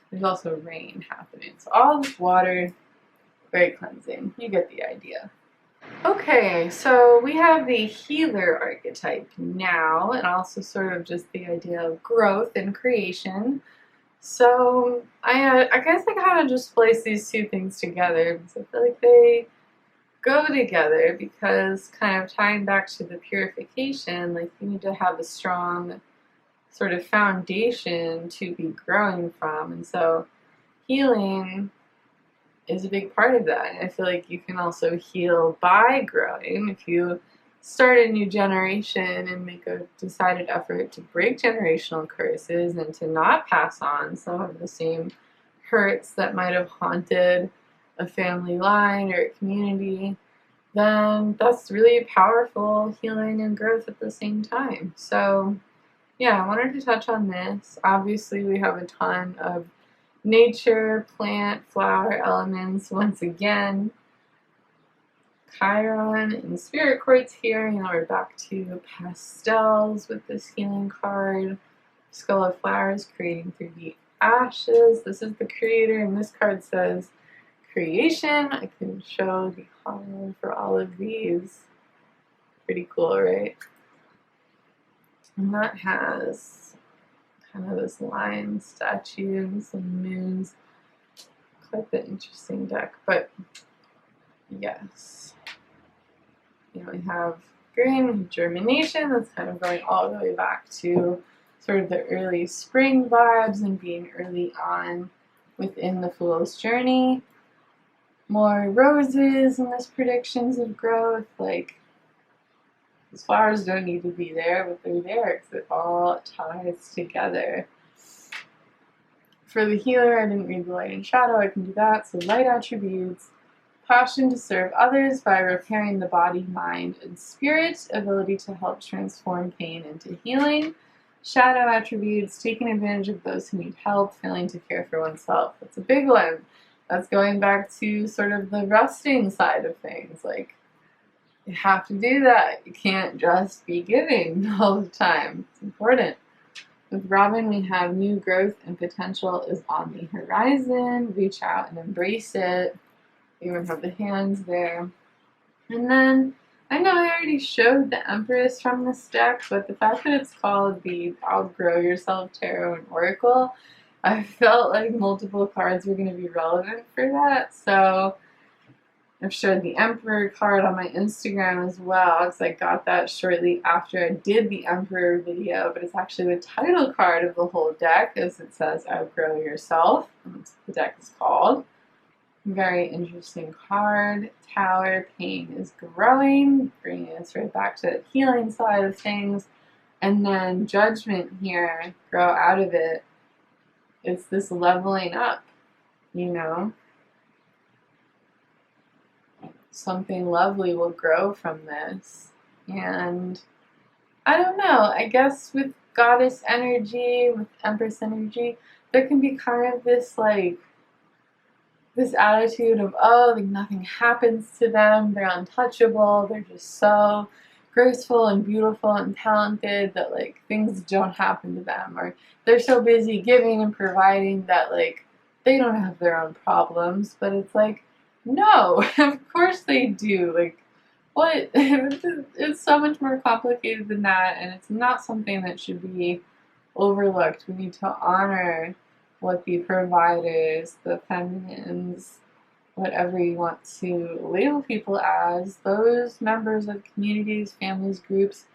There's also rain happening, so all this water, very cleansing. You get the idea. Okay, so we have the healer archetype now, and also sort of just the idea of growth and creation. So I guess I kind of just place these two things together because I feel like they go together, because kind of tying back to the purification, like you need to have a strong sort of foundation to be growing from, and so healing is a big part of that. And I feel like you can also heal by growing. If you start a new generation and make a decided effort to break generational curses and to not pass on some of the same hurts that might have haunted a family line or a community, then that's really powerful healing and growth at the same time. So yeah, I wanted to touch on this. Obviously, we have a ton of nature, plant, flower elements once again. Chiron and Spirit Quartz here. You know, we're back to pastels with this healing card. Skull of Flowers, creating through the ashes. This is the creator, and this card says creation. I can show the hollow for all of these. Pretty cool, right? And that has kind of this lion statue and some moons. Quite the interesting deck, but yes. You know, we have green germination. That's kind of going all the way back to sort of the early spring vibes and being early on within the Fool's journey. More roses in this predictions of growth. Like, these flowers don't need to be there, but they're there because it all ties together. For the healer, I didn't read the light and shadow. I can do that. So light attributes: passion to serve others by repairing the body, mind, and spirit. Ability to help transform pain into healing. Shadow attributes: taking advantage of those who need help, failing to care for oneself. That's a big one. That's going back to sort of the resting side of things. Like, you have to do that. You can't just be giving all the time. It's important. With Robin, we have new growth and potential is on the horizon. Reach out and embrace it. We even have the hands there. And then, I know I already showed the Empress from this deck, but the fact that it's called the Outgrow Yourself Tarot and Oracle, I felt like multiple cards were going to be relevant for that. So I've showed the Emperor card on my Instagram as well, because I got that shortly after I did the Emperor video, but it's actually the title card of the whole deck, as it says Outgrow Yourself, and that's what the deck is called. Very interesting card. Tower, pain is growing, bringing us right back to the healing side of things. And then Judgment here, grow out of it. It's this leveling up, you know? Something lovely will grow from this. And I don't know, I guess with goddess energy, with Empress energy, there can be kind of this like this attitude of, oh, like nothing happens to them, they're untouchable, they're just so graceful and beautiful and talented that like things don't happen to them, or they're so busy giving and providing that like they don't have their own problems. But it's like, no, of course they do. Like, what? It's so much more complicated than that, and it's not something that should be overlooked. We need to honor what the providers, the feminines, whatever you want to label people as, those members of communities, families, groups,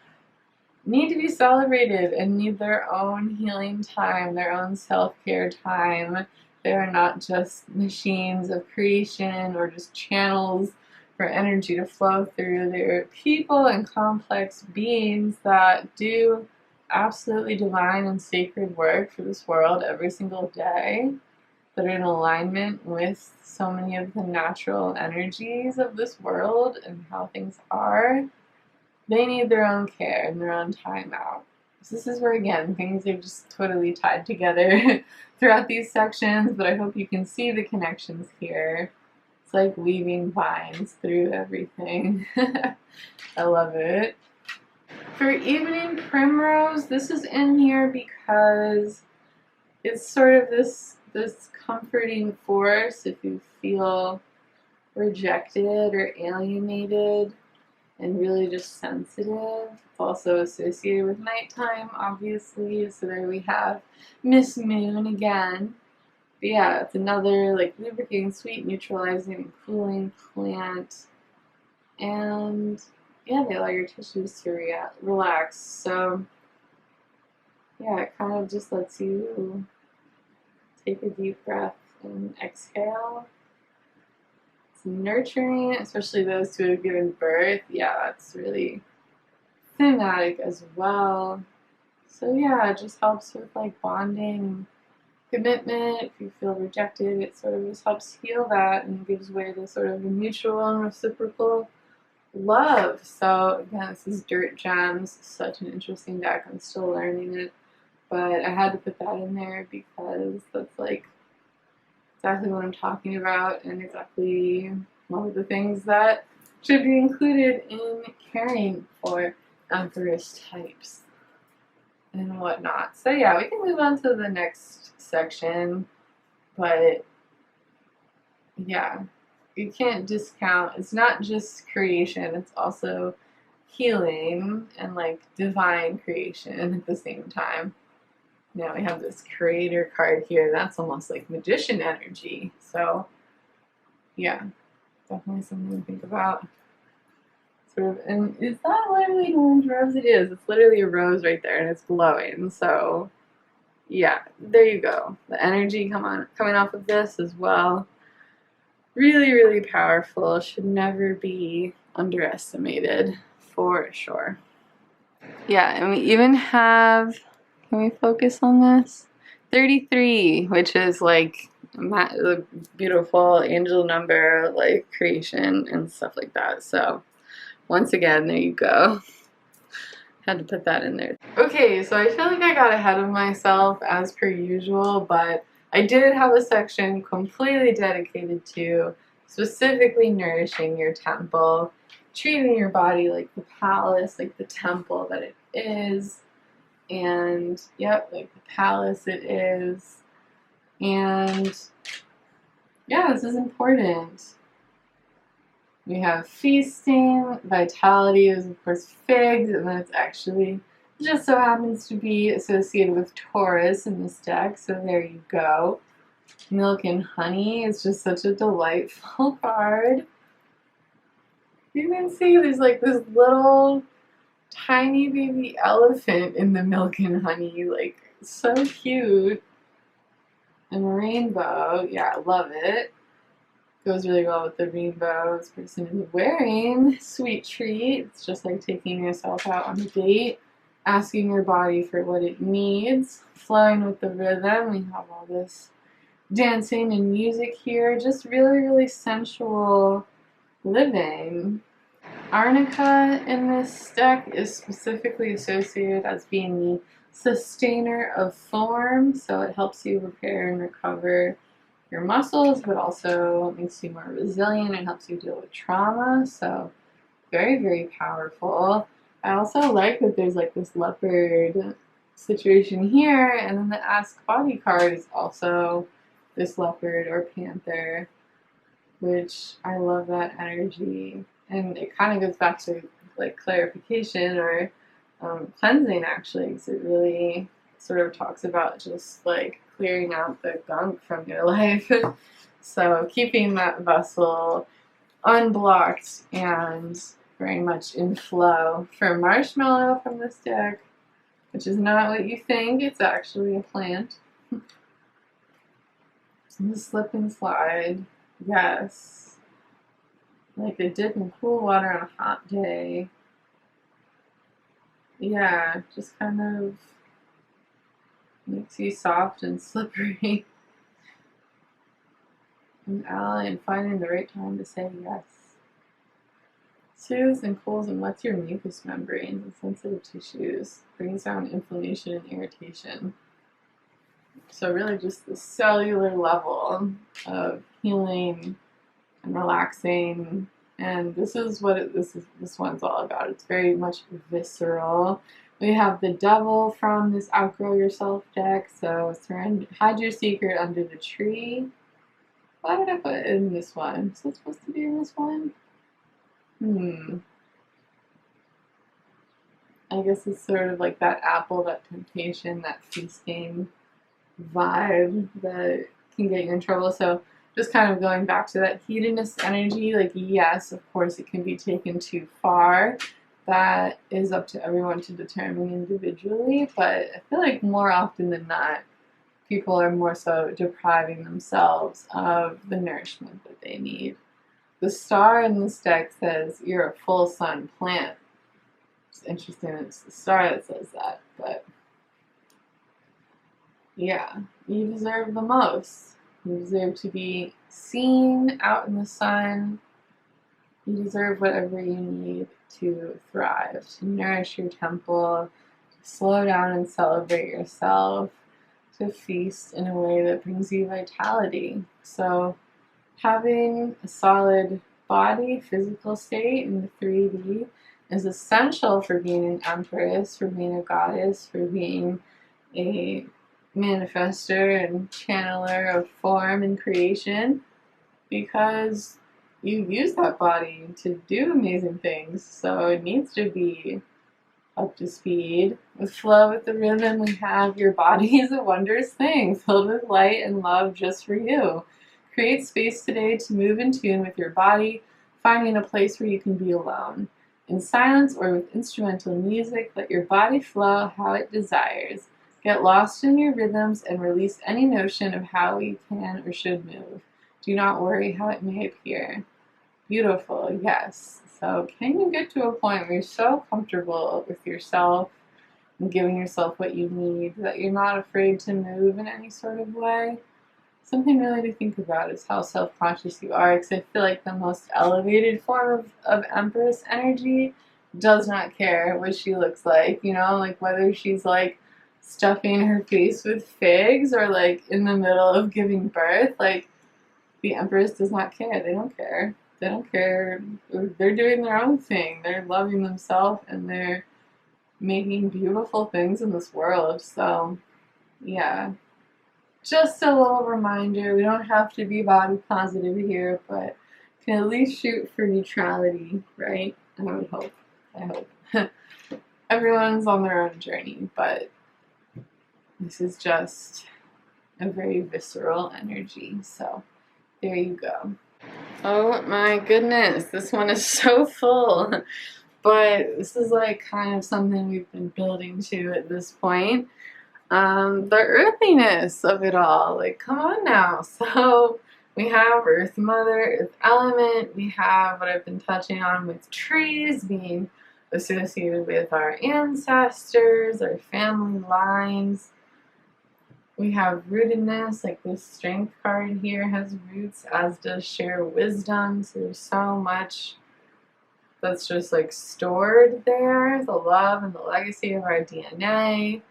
need to be celebrated and need their own healing time, their own self-care time, They are not just machines of creation or just channels for energy to flow through. They're people and complex beings that do absolutely divine and sacred work for this world every single day, that are in alignment with so many of the natural energies of this world and how things are. They need their own care and their own time out. So this is where, again, things are just totally tied together throughout these sections, but I hope you can see the connections here. It's like weaving vines through everything. I love it. For Evening Primrose, this is in here because it's sort of this comforting force if you feel rejected or alienated and really just sensitive. It's also associated with nighttime, obviously, so there we have Miss Moon again. But yeah, it's another like lubricating, sweet, neutralizing, and cooling plant. And yeah, they allow your tissues to relax. So yeah, it kind of just lets you take a deep breath and exhale. It's nurturing, especially those who have given birth. Yeah, that's really thematic as well. So yeah, it just helps with like bonding, commitment. If you feel rejected, it sort of just helps heal that and gives way to sort of a mutual and reciprocal love. So again, this is Dirt Gems, such an interesting deck. I'm still learning it, but I had to put that in there because that's like exactly what I'm talking about and exactly one of the things that should be included in caring for Empress types and whatnot. So yeah, we can move on to the next section, but yeah, you can't discount, it's not just creation, it's also healing and like divine creation at the same time. Now we have this creator card here. That's almost like magician energy. So yeah, definitely something to think about. Sort of, and is that literally an orange rose? It is. It's literally a rose right there, and it's glowing. So yeah, there you go. The energy coming off of this as well. Really, really powerful. Should never be underestimated, for sure. Yeah, and we even have, can we focus on this? 33, which is like a beautiful angel number, like creation and stuff like that. So once again, there you go. Had to put that in there. Okay, so I feel like I got ahead of myself as per usual, but I did have a section completely dedicated to specifically nourishing your temple, treating your body like the palace, like the temple that it is. And yep, like the palace it is. And yeah, this is important. We have feasting, vitality is of course figs, and then it's actually just so happens to be associated with Taurus in this deck, so there you go. Milk and honey is just such a delightful card. You can see there's like this little tiny baby elephant in the milk and honey, like so cute. And rainbow, yeah, I love it. Goes really well with the rainbow this person is wearing. Sweet treat. It's just like taking yourself out on a date, asking your body for what it needs, flowing with the rhythm. We have all this dancing and music here, just really, really sensual living. Arnica in this deck is specifically associated as being the sustainer of form, so it helps you repair and recover your muscles, but also makes you more resilient and helps you deal with trauma, so very, very powerful. I also like that there's like this leopard situation here, and then the Ask Body card is also this leopard or panther, which I love that energy. And it kind of goes back to like clarification or cleansing actually, because it really sort of talks about just like clearing out the gunk from your life. So keeping that vessel unblocked and very much in flow. For Marshmallow from this deck, which is not what you think, it's actually a plant. The slip and slide, yes. Like a dip in cool water on a hot day. Yeah, just kind of makes you soft and slippery. An ally in finding the right time to say yes. Soothes and cools and wets your mucous membrane and sensitive tissues. Brings down inflammation and irritation. So really just the cellular level of healing and relaxing. And this is what this one's all about. It's very much visceral. We have the Devil from this Outgrow Yourself deck. So hide your secret under the tree. Why did I put it in this one? Is it supposed to be in this one? I guess it's sort of like that apple, that temptation, that feasting vibe that can get you in trouble. So just kind of going back to that hedonist energy, like yes, of course it can be taken too far. That is up to everyone to determine individually, but I feel like more often than not, people are more so depriving themselves of the nourishment that they need. The star in this deck says you're a full sun plant. It's interesting it's the star that says that, but yeah, you deserve the most. You deserve to be seen out in the sun. You deserve whatever you need to thrive, to nourish your temple, to slow down and celebrate yourself, to feast in a way that brings you vitality. So having a solid body, physical state in the 3D is essential for being an Empress, for being a goddess, for being a manifester and channeler of form and creation, because you use that body to do amazing things. So it needs to be up to speed. With flow, with the rhythm we have, your body is a wondrous thing, filled with light and love just for you. Create space today to move in tune with your body, finding a place where you can be alone. In silence or with instrumental music, let your body flow how it desires. Get lost in your rhythms and release any notion of how you can or should move. Do not worry how it may appear. Beautiful, yes. So can you get to a point where you're so comfortable with yourself and giving yourself what you need that you're not afraid to move in any sort of way? Something really to think about is how self-conscious you are, because I feel like the most elevated form of Empress energy does not care what she looks like, you know, like whether she's like stuffing her face with figs or like in the middle of giving birth. Like, the Empress does not care. They don't care. They don't care. They're doing their own thing. They're loving themselves and they're making beautiful things in this world. So yeah, just a little reminder, we don't have to be body positive here, but can at least shoot for neutrality, right? I would hope. I hope. Everyone's on their own journey, but this is just a very visceral energy. So there you go. Oh my goodness, this one is so full. But this is like kind of something we've been building to at this point. The earthiness of it all, like come on now. So we have Earth Mother, Earth Element, we have what I've been touching on with trees being associated with our ancestors, our family lines. We have rootedness, like this strength card here has roots, as does share wisdom. So there's so much that's just like stored there, the love and the legacy of our DNA.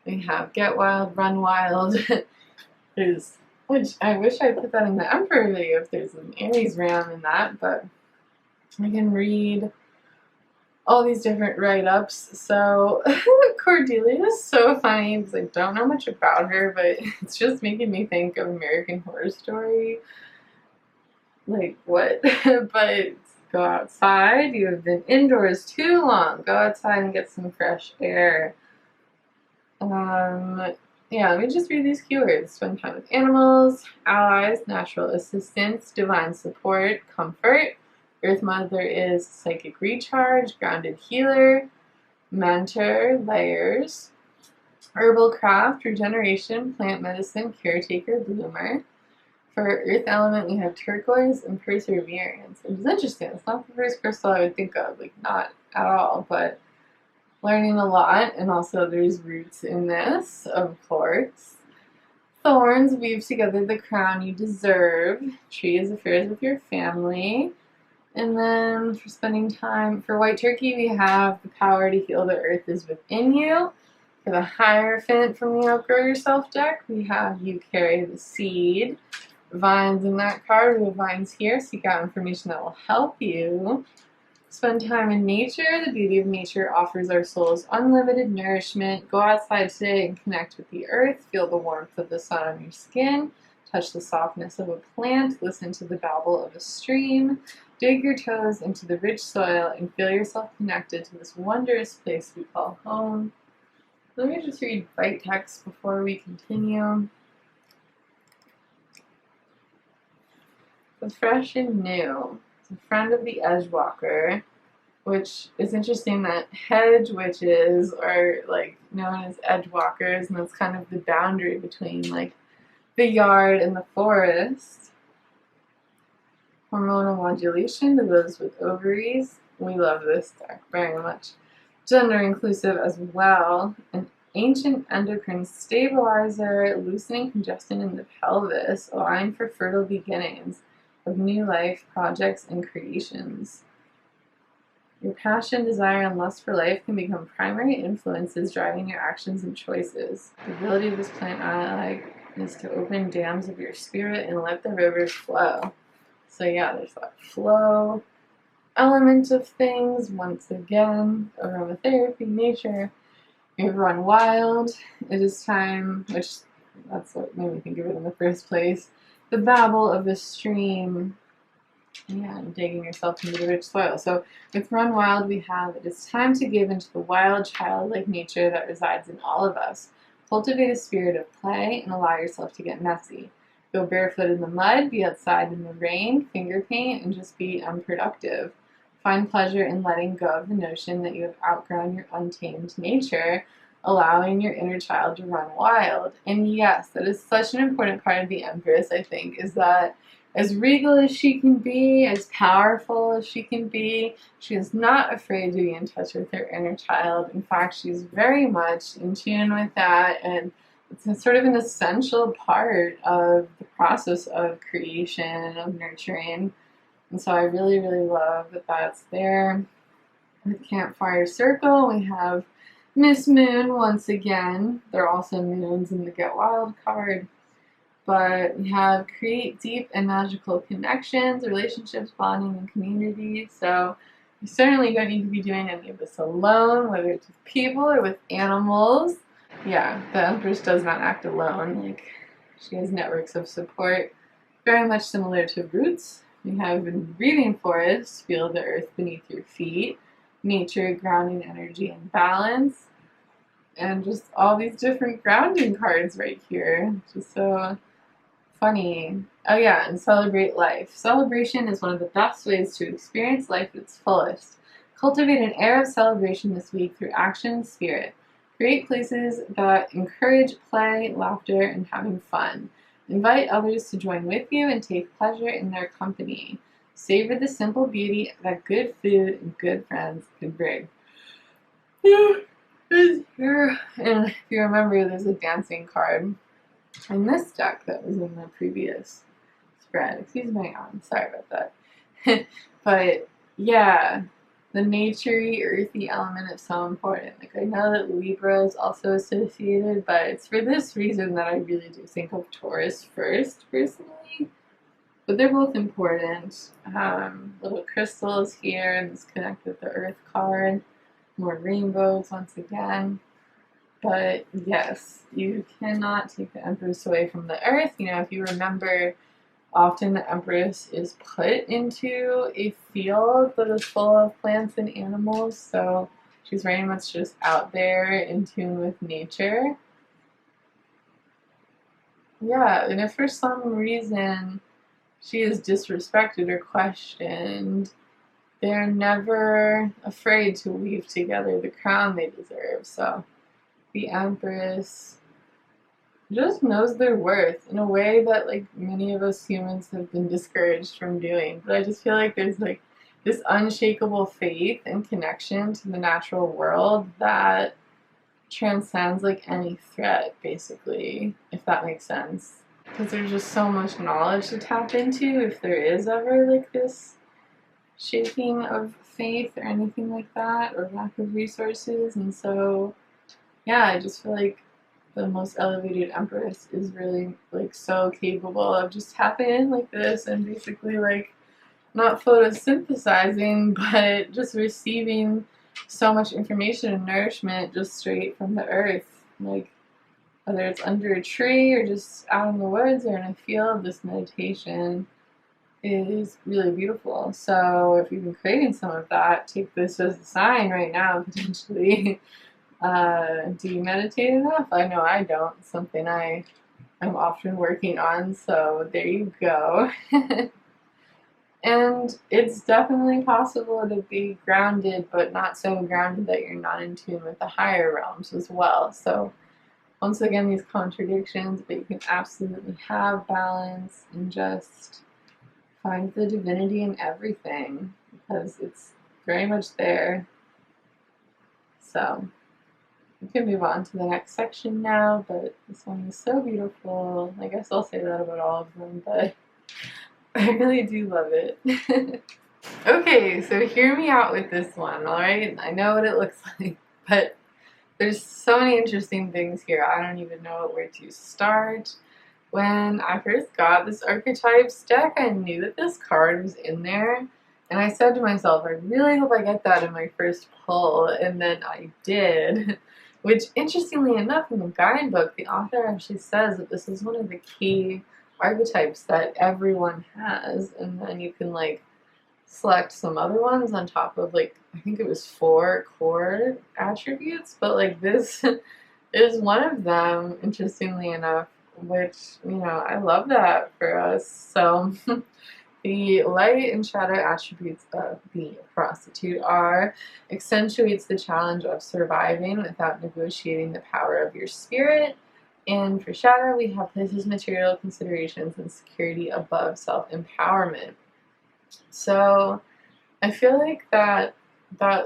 We have Get Wild, Run Wild. Which I wish I put that in the Emperor video if there's an Aries ram in that, but I can read all these different write-ups. So Cordelia is so funny because I don't know much about her, but it's just making me think of American Horror Story. Like what? But go outside. You have been indoors too long. Go outside and get some fresh air. Yeah, let me just read these keywords. Spend time with animals, allies, natural assistance, divine support, comfort. Earth Mother is psychic recharge, grounded healer, mentor, layers, herbal craft, regeneration, plant medicine, caretaker, bloomer. For earth element, we have turquoise and perseverance. It was interesting. It's not the first crystal I would think of, like not at all, but learning a lot, and also there's roots in this, of course. Thorns weave together the crown you deserve. Tree is affairs with your family. And then for spending time, for white turkey, we have the power to heal the earth is within you. For the Hierophant from the Outgrow Yourself deck, we have you carry the seed. Vines in that card, we have vines here, seek out information that will help you. Spend time in nature. The beauty of nature offers our souls unlimited nourishment. Go outside today and connect with the earth. Feel the warmth of the sun on your skin. Touch the softness of a plant. Listen to the babble of a stream. Dig your toes into the rich soil and feel yourself connected to this wondrous place we call home. Let me just read bite text before we continue. The fresh and new. It's a friend of the Edgewalker, which is interesting that hedge witches are like known as edgewalkers, and that's kind of the boundary between like the yard and the forest. Hormonal modulation to those with ovaries. We love this deck very much. Gender inclusive as well. An ancient endocrine stabilizer, loosening congestion in the pelvis, allowing for fertile beginnings of new life projects and creations. Your passion, desire, and lust for life can become primary influences driving your actions and choices. The ability of this plant ally is to open dams of your spirit and let the rivers flow. So yeah, there's that flow element of things. Once again, aromatherapy, nature. We have run wild. It is time, which that's what made me think of it in the first place. The babble of the stream. Yeah, and digging yourself into the rich soil. So with Run Wild, we have it is time to give into the wild, childlike nature that resides in all of us. Cultivate a spirit of play and allow yourself to get messy. Go barefoot in the mud, be outside in the rain, finger paint, and just be unproductive. Find pleasure in letting go of the notion that you have outgrown your untamed nature, allowing your inner child to run wild. And yes, that is such an important part of the Empress, I think, is that as regal as she can be, as powerful as she can be, she is not afraid to be in touch with her inner child. In fact, she's very much in tune with that, and it's sort of an essential part of the process of creation, of nurturing. And so I really, really love that that's there. With Campfire Circle, we have Miss Moon once again. There are also moons in the Get Wild card. But we have create deep and magical connections, relationships, bonding, and community. So you certainly don't need to be doing any of this alone, whether it's with people or with animals. Yeah, the Empress does not act alone. Like, she has networks of support, very much similar to Roots. We have in Breathing Forest, feel the earth beneath your feet, nature, grounding energy, and balance, and just all these different grounding cards right here, which is so funny. Oh yeah, and celebrate life. Celebration is one of the best ways to experience life at its fullest. Cultivate an air of celebration this week through action and spirit. Create places that encourage play, laughter, and having fun. Invite others to join with you and take pleasure in their company. Savor the simple beauty that good food and good friends can bring. And if you remember, there's a dancing card in this deck that was in the previous spread. Excuse my yawn, sorry about that. But yeah, the naturey, earthy element is so important. Like, I know that Libra is also associated, but it's for this reason that I really do think of Taurus first, personally. But they're both important. Little crystals here, and this connect with the Earth card. More rainbows once again. But yes, you cannot take the Empress away from the Earth. You know, if you remember, often the Empress is put into a field that is full of plants and animals, so she's very much just out there in tune with nature. Yeah, and if for some reason she is disrespected or questioned, they're never afraid to weave together the crown they deserve. So the Empress just knows their worth in a way that like many of us humans have been discouraged from doing. But I just feel like there's like this unshakable faith and connection to the natural world that transcends like any threat, basically, if that makes sense. Because there's just so much knowledge to tap into if there is ever like this shaking of faith or anything like that, or lack of resources. And so, yeah, I just feel like the most elevated Empress is really like so capable of just tapping in like this and basically like not photosynthesizing, but just receiving so much information and nourishment just straight from the earth. Like, whether it's under a tree or just out in the woods or in a field, this meditation is really beautiful. So if you've been craving some of that, take this as a sign right now, potentially. Do you meditate enough? I know I don't. It's something I'm often working on, so there you go. And it's definitely possible to be grounded, but not so grounded that you're not in tune with the higher realms as well. So once again, these contradictions, but you can absolutely have balance and just find the divinity in everything, because it's very much there. So we can move on to the next section now, but this one is so beautiful. I guess I'll say that about all of them, but I really do love it. Okay, so hear me out with this one, alright? I know what it looks like, but there's so many interesting things here. I don't even know where to start. When I first got this archetypes deck, I knew that this card was in there, and I said to myself, I really hope I get that in my first pull, and then I did. Which, interestingly enough, in the guidebook, the author actually says that this is one of the key archetypes that everyone has, and then you can like select some other ones on top of like, I think it was 4 core attributes, but like this is one of them, interestingly enough, which, you know, I love that for us. So the light and shadow attributes of the prostitute are: accentuates the challenge of surviving without negotiating the power of your spirit. And for shadow, we have places material considerations and security above self-empowerment. So I feel like that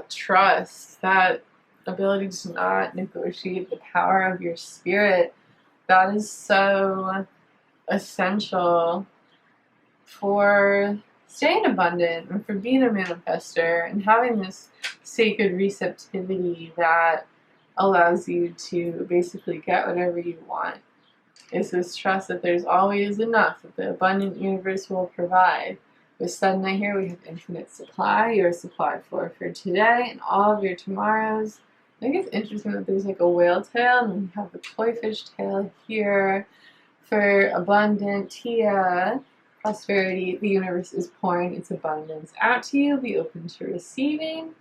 trust, that ability to not negotiate the power of your spirit, that is so essential for staying abundant and for being a manifester and having this sacred receptivity that allows you to basically get whatever you want. It's this trust that there's always enough, that the abundant universe will provide. With Sedna here, we have infinite supply. You're supplied for today and all of your tomorrows. I think it's interesting that there's like a whale tail, and then we have the koi fish tail here. For abundant Tia, prosperity, the universe is pouring its abundance out to you. Be open to receiving.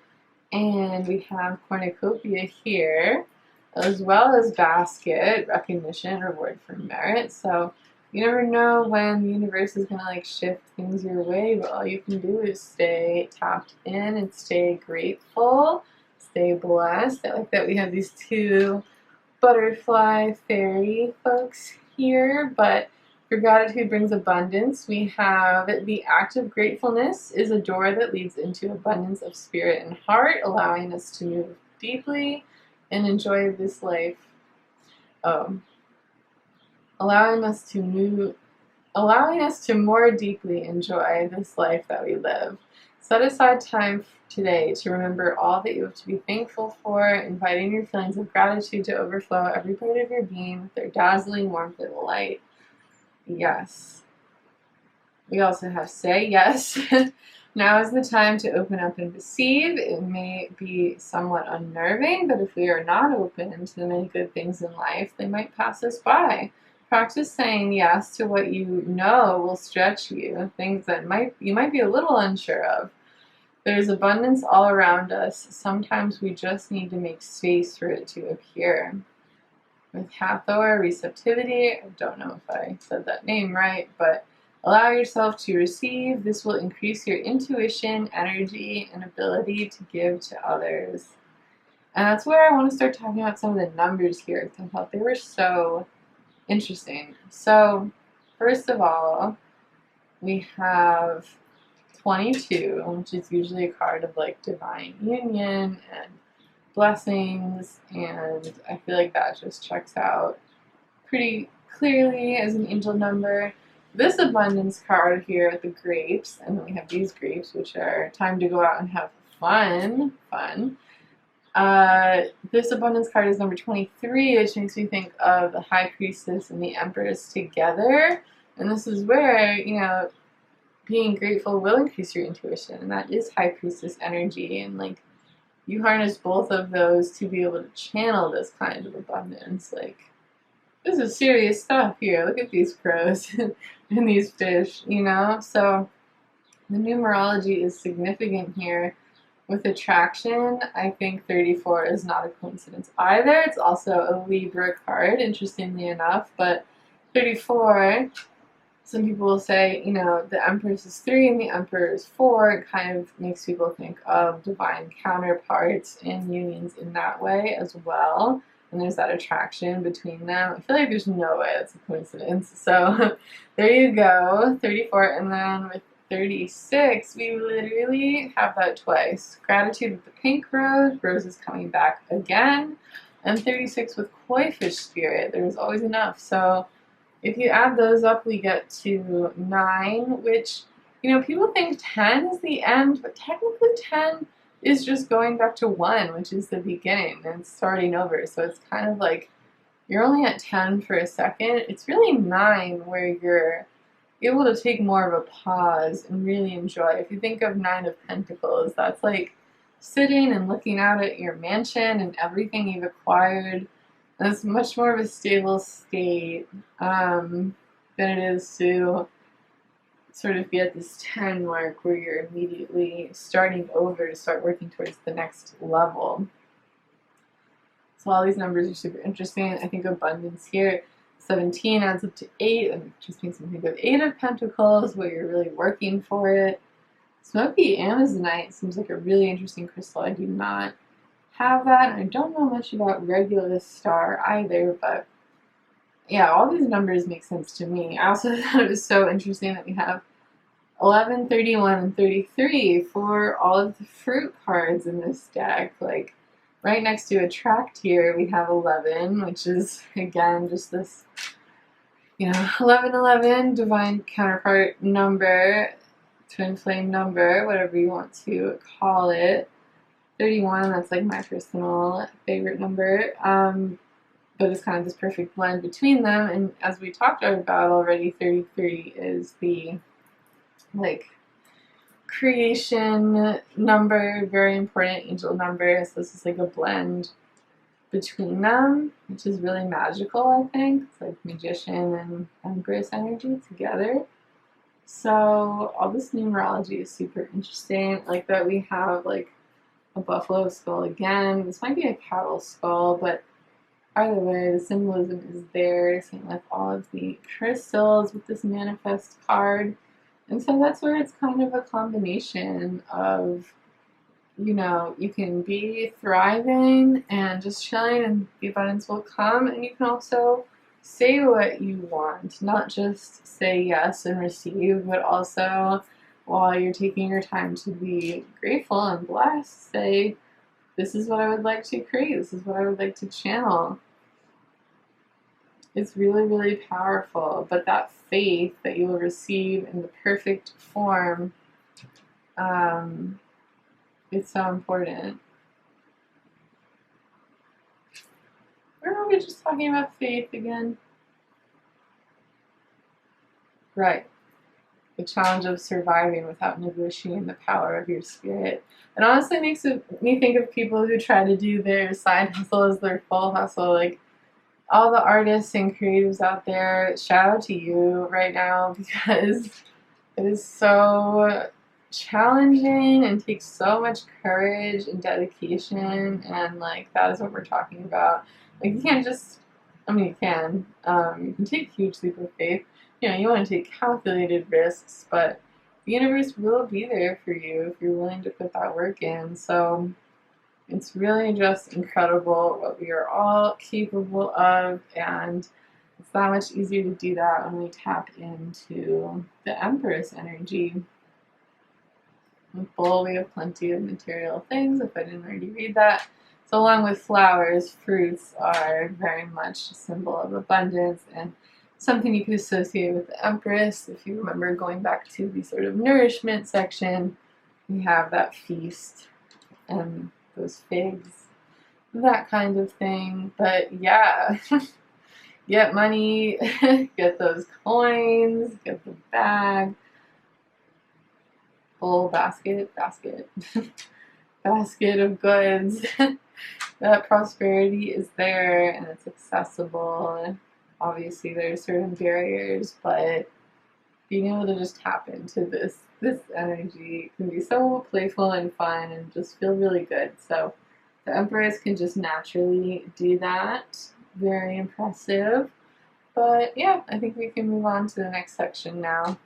And we have cornucopia here, as well as basket, recognition, reward for merit. So you never know when the universe is going to like shift things your way, but all you can do is stay tapped in and stay grateful, stay blessed. I like that we have these 2 butterfly fairy folks here, but for gratitude brings abundance, we have the act of gratefulness is a door that leads into abundance of spirit and heart, allowing us to move deeply and enjoy this life. Allowing us to more deeply enjoy this life that we live. Set aside time today to remember all that you have to be thankful for, inviting your feelings of gratitude to overflow every part of your being with their dazzling warmth and light. Yes. We also have say yes. Now is the time to open up and receive. It may be somewhat unnerving, but if we are not open to the many good things in life, they might pass us by. Practice saying yes to what you know will stretch you, things that you might be a little unsure of. There's abundance all around us. Sometimes we just need to make space for it to appear. With Hathor, receptivity, I don't know if I said that name right, but allow yourself to receive. This will increase your intuition, energy, and ability to give to others. And that's where I want to start talking about some of the numbers here, because I thought they were so Interesting. So, first of all, we have 22, which is usually a card of like divine union and blessings, and I feel like that just checks out pretty clearly as an angel number. This abundance card here at the grapes, and then we have these grapes, which are time to go out and have fun. This abundance card is number 23, which makes me think of the High Priestess and the Empress together. And this is where, you know, being grateful will increase your intuition, and that is High Priestess energy. And like, you harness both of those to be able to channel this kind of abundance. Like, this is serious stuff here. Look at these crows and these fish, you know? So the numerology is significant here. With attraction, I think 34 is not a coincidence either. It's also a Libra card, interestingly enough, but 34, some people will say, you know, the Empress is 3 and the Emperor is 4. It kind of makes people think of divine counterparts and unions in that way as well. And there's that attraction between them. I feel like there's no way that's a coincidence. So there you go, 34. And then with 36, we literally have that twice. Gratitude with the pink rose, rose is coming back again. And 36 with koi fish spirit, there's always enough. So if you add those up, we get to 9, which, you know, people think 10 is the end, but technically 10 is just going back to 1, which is the beginning, and it's starting over. So it's kind of like you're only at 10 for a second. It's really 9 where you're able to take more of a pause and really enjoy. If you think of 9 of Pentacles, that's like sitting and looking out at your mansion and everything you've acquired. And it's much more of a stable state than it is to sort of be at this 10 mark where you're immediately starting over to start working towards the next level. So all these numbers are super interesting. I think abundance here, 17 adds up to 8, and it just makes me think of 8 of Pentacles, where you're really working for it. Smoky Amazonite seems like a really interesting crystal. I do not have that, and I don't know much about Regulus Star either, but yeah, all these numbers make sense to me. I also thought it was so interesting that we have 11, 31, and 33 for all of the fruit cards in this deck. Like, right next to attract here, we have 11, which is, again, just this, you know, 1111, divine counterpart number, twin flame number, whatever you want to call it. 31, that's like my personal favorite number, but it's kind of this perfect blend between them. And as we talked about already, 33 is the like creation number, very important angel number. So this is like a blend between them, which is really magical, I think. It's like magician and Empress energy together. So all this numerology is super interesting. Like that we have like a buffalo skull again. This might be a cattle skull, but either way, the symbolism is there. Same with all of the crystals with this manifest card. And so that's where it's kind of a combination of, you know, you can be thriving and just chilling and the abundance will come, and you can also say what you want, not just say yes and receive, but also while you're taking your time to be grateful and blessed, say, this is what I would like to create, this is what I would like to channel. It's really, really powerful, but that faith that you will receive in the perfect form, it's so important. Where were we just talking about faith again? Right. The challenge of surviving without negotiating the power of your spirit. It honestly makes me think of people who try to do their side hustle as their full hustle. Like, all the artists and creatives out there, shout out to you right now, because it is so challenging and takes so much courage and dedication, and like that is what we're talking about. Like, you can't just, I mean, you can take a huge leap of faith. You know, you want to take calculated risks, but the universe will be there for you if you're willing to put that work in. So it's really just incredible what we are all capable of, and It's that much easier to do that when we tap into the Empress energy. In full, we have plenty of material things, if I didn't already read that. So along with flowers, fruits are very much a symbol of abundance and something you could associate with the Empress. If you remember going back to the sort of nourishment section, we have that feast and those figs, that kind of thing. But yeah, get money, get those coins, get the bag, whole basket of goods. That prosperity is there and it's accessible. Obviously there's certain barriers, but being able to just tap into this energy can be so playful and fun and just feel really good. So the Empress can just naturally do that. Very impressive. But yeah, I think we can move on to the next section now.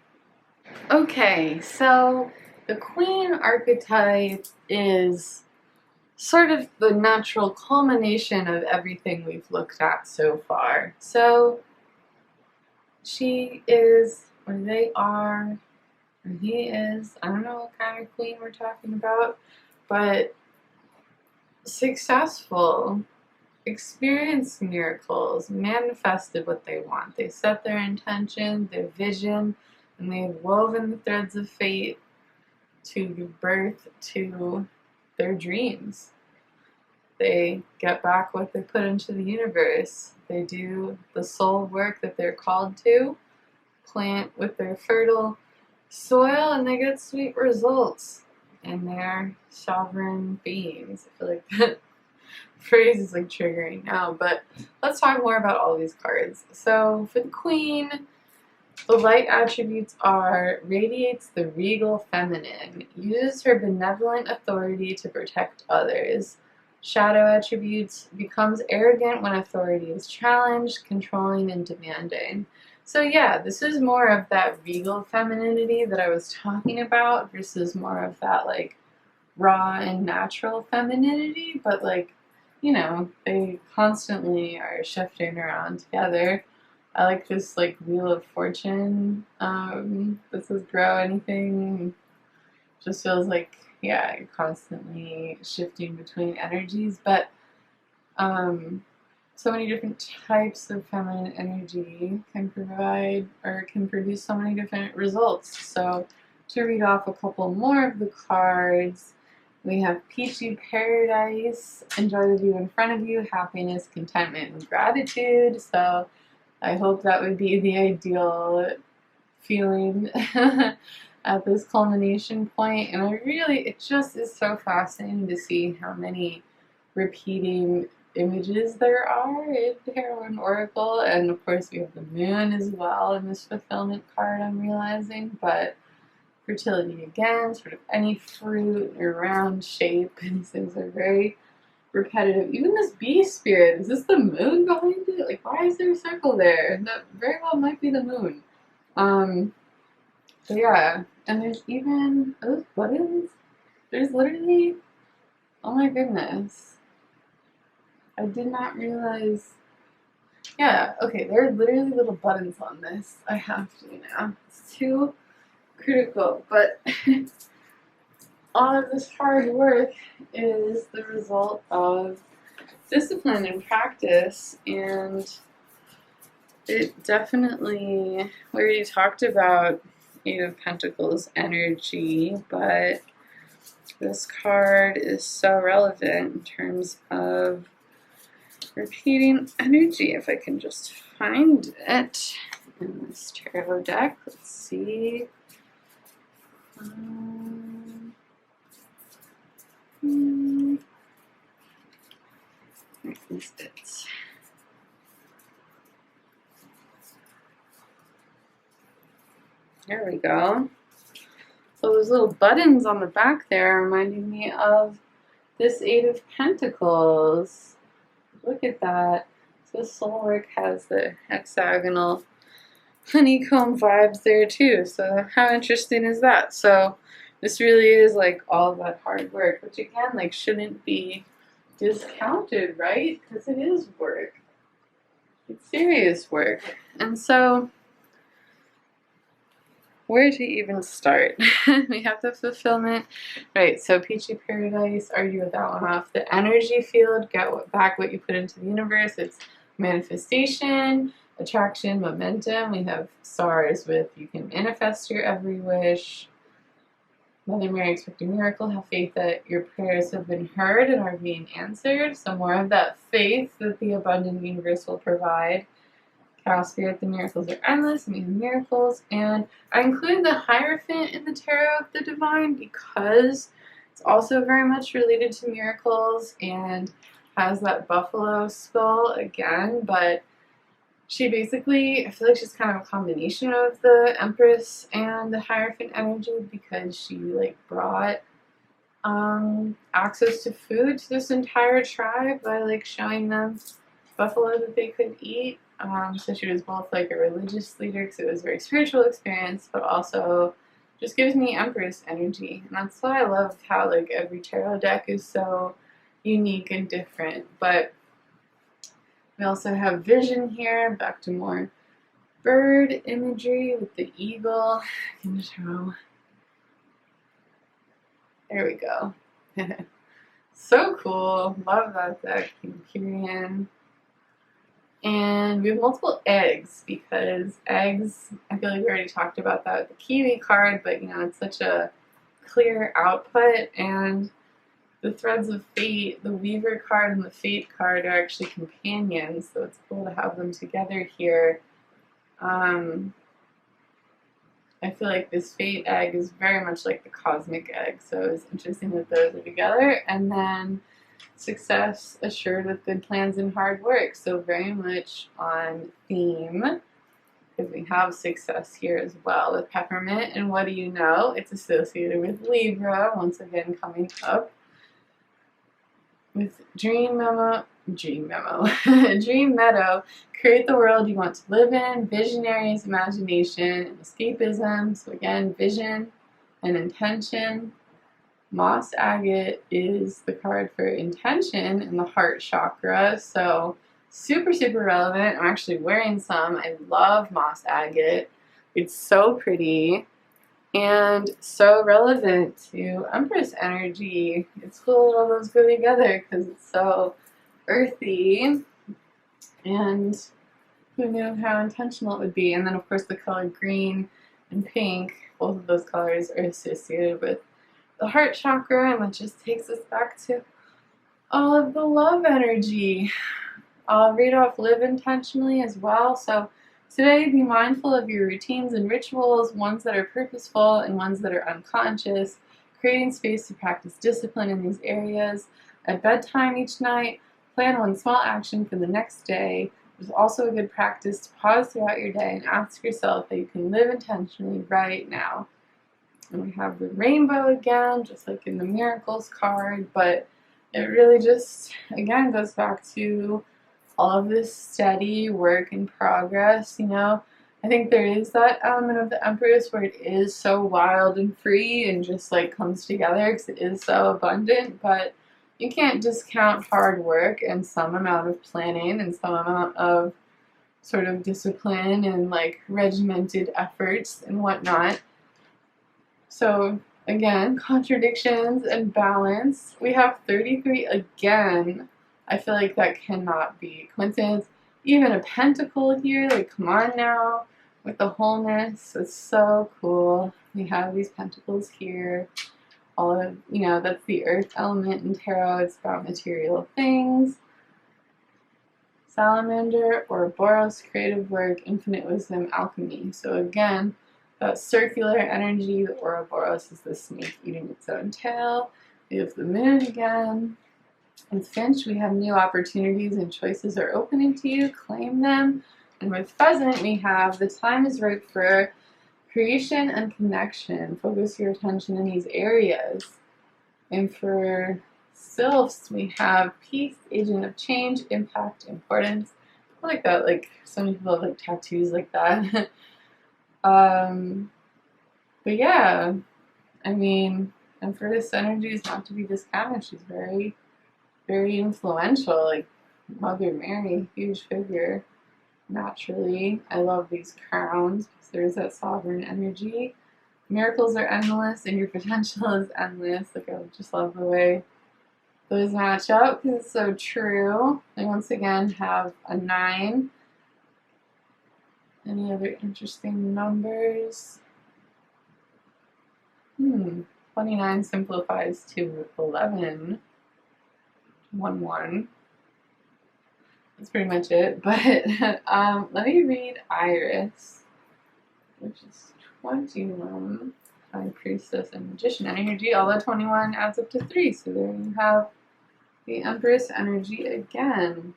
Okay, so the Queen archetype is sort of the natural culmination of everything we've looked at so far. So she is, or they are, or he is, I don't know what kind of queen we're talking about, but successful, experienced miracles, manifested what they want. They set their intention, their vision, and they have woven the threads of fate to give birth to their dreams. They get back what they put into the universe. They do the soul work that they're called to, plant with their fertile soil, and they get sweet results. And they're sovereign beings. I feel like that phrase is like triggering now, but let's talk more about all these cards. So for the Queen, the light attributes are: radiates the regal feminine, uses her benevolent authority to protect others. Shadow attributes: becomes arrogant when authority is challenged, controlling and demanding. So yeah, this is more of that regal femininity that I was talking about versus more of that like raw and natural femininity, but like, you know, they constantly are shifting around together. I like this like Wheel of Fortune. This is grow anything. Just feels like, yeah, you're constantly shifting between energies, but so many different types of feminine energy can provide or can produce so many different results. So to read off a couple more of the cards, we have Peachy Paradise, enjoy the view in front of you, happiness, contentment, and gratitude. So I hope that would be the ideal feeling at this culmination point. And it just is so fascinating to see how many repeating images there are in Tarot Oracle. And of course we have the moon as well in this fulfillment card, I'm realizing. But fertility again, sort of any fruit or round shape. These things are very repetitive. Even this bee spirit, is this the moon behind it? Like, why is there a circle there? That very well might be the moon. So yeah, and there's even, are those buttons? There's literally, oh my goodness. I did not realize, yeah, okay, there are literally little buttons on this. I have to now. It's too critical, but all of this hard work is the result of discipline and practice, and it definitely, we already talked about Eight of Pentacles energy, but this card is so relevant in terms of repeating energy. If I can just find it in this tarot deck, let's see. Where is it? There we go. So those little buttons on the back there reminding me of this Eight of Pentacles. Look at that. So soul work has the hexagonal honeycomb vibes there too. So how interesting is that? So this really is like all that hard work, which again, like shouldn't be discounted, right? Because it is work. It's serious work. And so, where to even start? We have the fulfillment. Right, so Peachy Paradise, argue with that one off. The energy field, get back what you put into the universe. It's manifestation, attraction, momentum. We have stars with you can manifest your every wish. Mother Mary, expect a miracle. Have faith that your prayers have been heard and are being answered. So more of that faith that the abundant universe will provide. Chaos Spirit, the miracles are endless, and we have miracles. And I include the Hierophant in the Tarot of the Divine because it's also very much related to miracles and has that buffalo skull again, but she basically, I feel like she's kind of a combination of the Empress and the Hierophant energy because she like brought access to food to this entire tribe by like showing them buffalo that they could eat. So she was both like a religious leader because it was a very spiritual experience, but also just gives me Empress energy. And that's why I love how like every tarot deck is so unique and different. But we also have vision here, back to more bird imagery with the eagle. I can show. There we go. So cool. Love that deck. Empyrean. And we have multiple eggs because eggs, I feel like we already talked about that with the Kiwi card, but you know, it's such a clear output. And the Threads of Fate, the Weaver card and the Fate card are actually companions, so it's cool to have them together here. I feel like this Fate egg is very much like the Cosmic egg, so it's interesting that those are together. And then success assured with good plans and hard work, so very much on theme because we have success here as well with Peppermint. And what do you know? It's associated with Libra, once again coming up. With Dream Meadow, create the world you want to live in, visionaries, imagination, and escapism. So again, vision and intention. Moss Agate is the card for intention in the heart chakra, so super, super relevant. I'm actually wearing some. I love Moss Agate. It's so pretty and so relevant to Empress energy. It's cool that all those go together because it's so earthy, and who knew how intentional it would be. And then of course the color green and pink, both of those colors are associated with the heart chakra, and that just takes us back to all of the love energy. I'll read off live intentionally as well. So today, be mindful of your routines and rituals, ones that are purposeful and ones that are unconscious, creating space to practice discipline in these areas. At bedtime each night, plan one small action for the next day. There's also a good practice to pause throughout your day and ask yourself that you can live intentionally right now. And we have the rainbow again, just like in the Miracles card, but it really just, again, goes back to all of this steady work in progress, you know. I think there is that element of the Empress where it is so wild and free and just like comes together because it is so abundant, but you can't discount hard work and some amount of planning and some amount of sort of discipline and like regimented efforts and whatnot. So again, contradictions and balance. We have 33 again. I feel like that cannot be coincidence. Even a pentacle here, like come on now, with the wholeness. It's so cool. We have these pentacles here. All of, you know, that's the earth element in tarot. It's about material things. Salamander, Ouroboros, creative work, infinite wisdom, alchemy. So again, that circular energy. The Ouroboros is the snake eating its own tail. We have the moon again. With Finch, we have new opportunities and choices are opening to you. Claim them. And with Pheasant, we have the time is right for creation and connection. Focus your attention in these areas. And for Sylphs, we have peace, agent of change, impact, importance. I like that. Like some people have like tattoos like that. But yeah, I mean, Empress energy is not to be discounted. She's very, very influential. Like Mother Mary, huge figure. naturally. I love these crowns because there's that sovereign energy. Miracles are endless and your potential is endless. Like, I just love the way those match up because it's so true. I once again have a 9. Any other interesting numbers? 29 simplifies to 11. 1, 1. That's pretty much it. But let me read Iris, which is 21. High Priestess and Magician energy. Although 21 adds up to 3. So there you have the Empress energy again.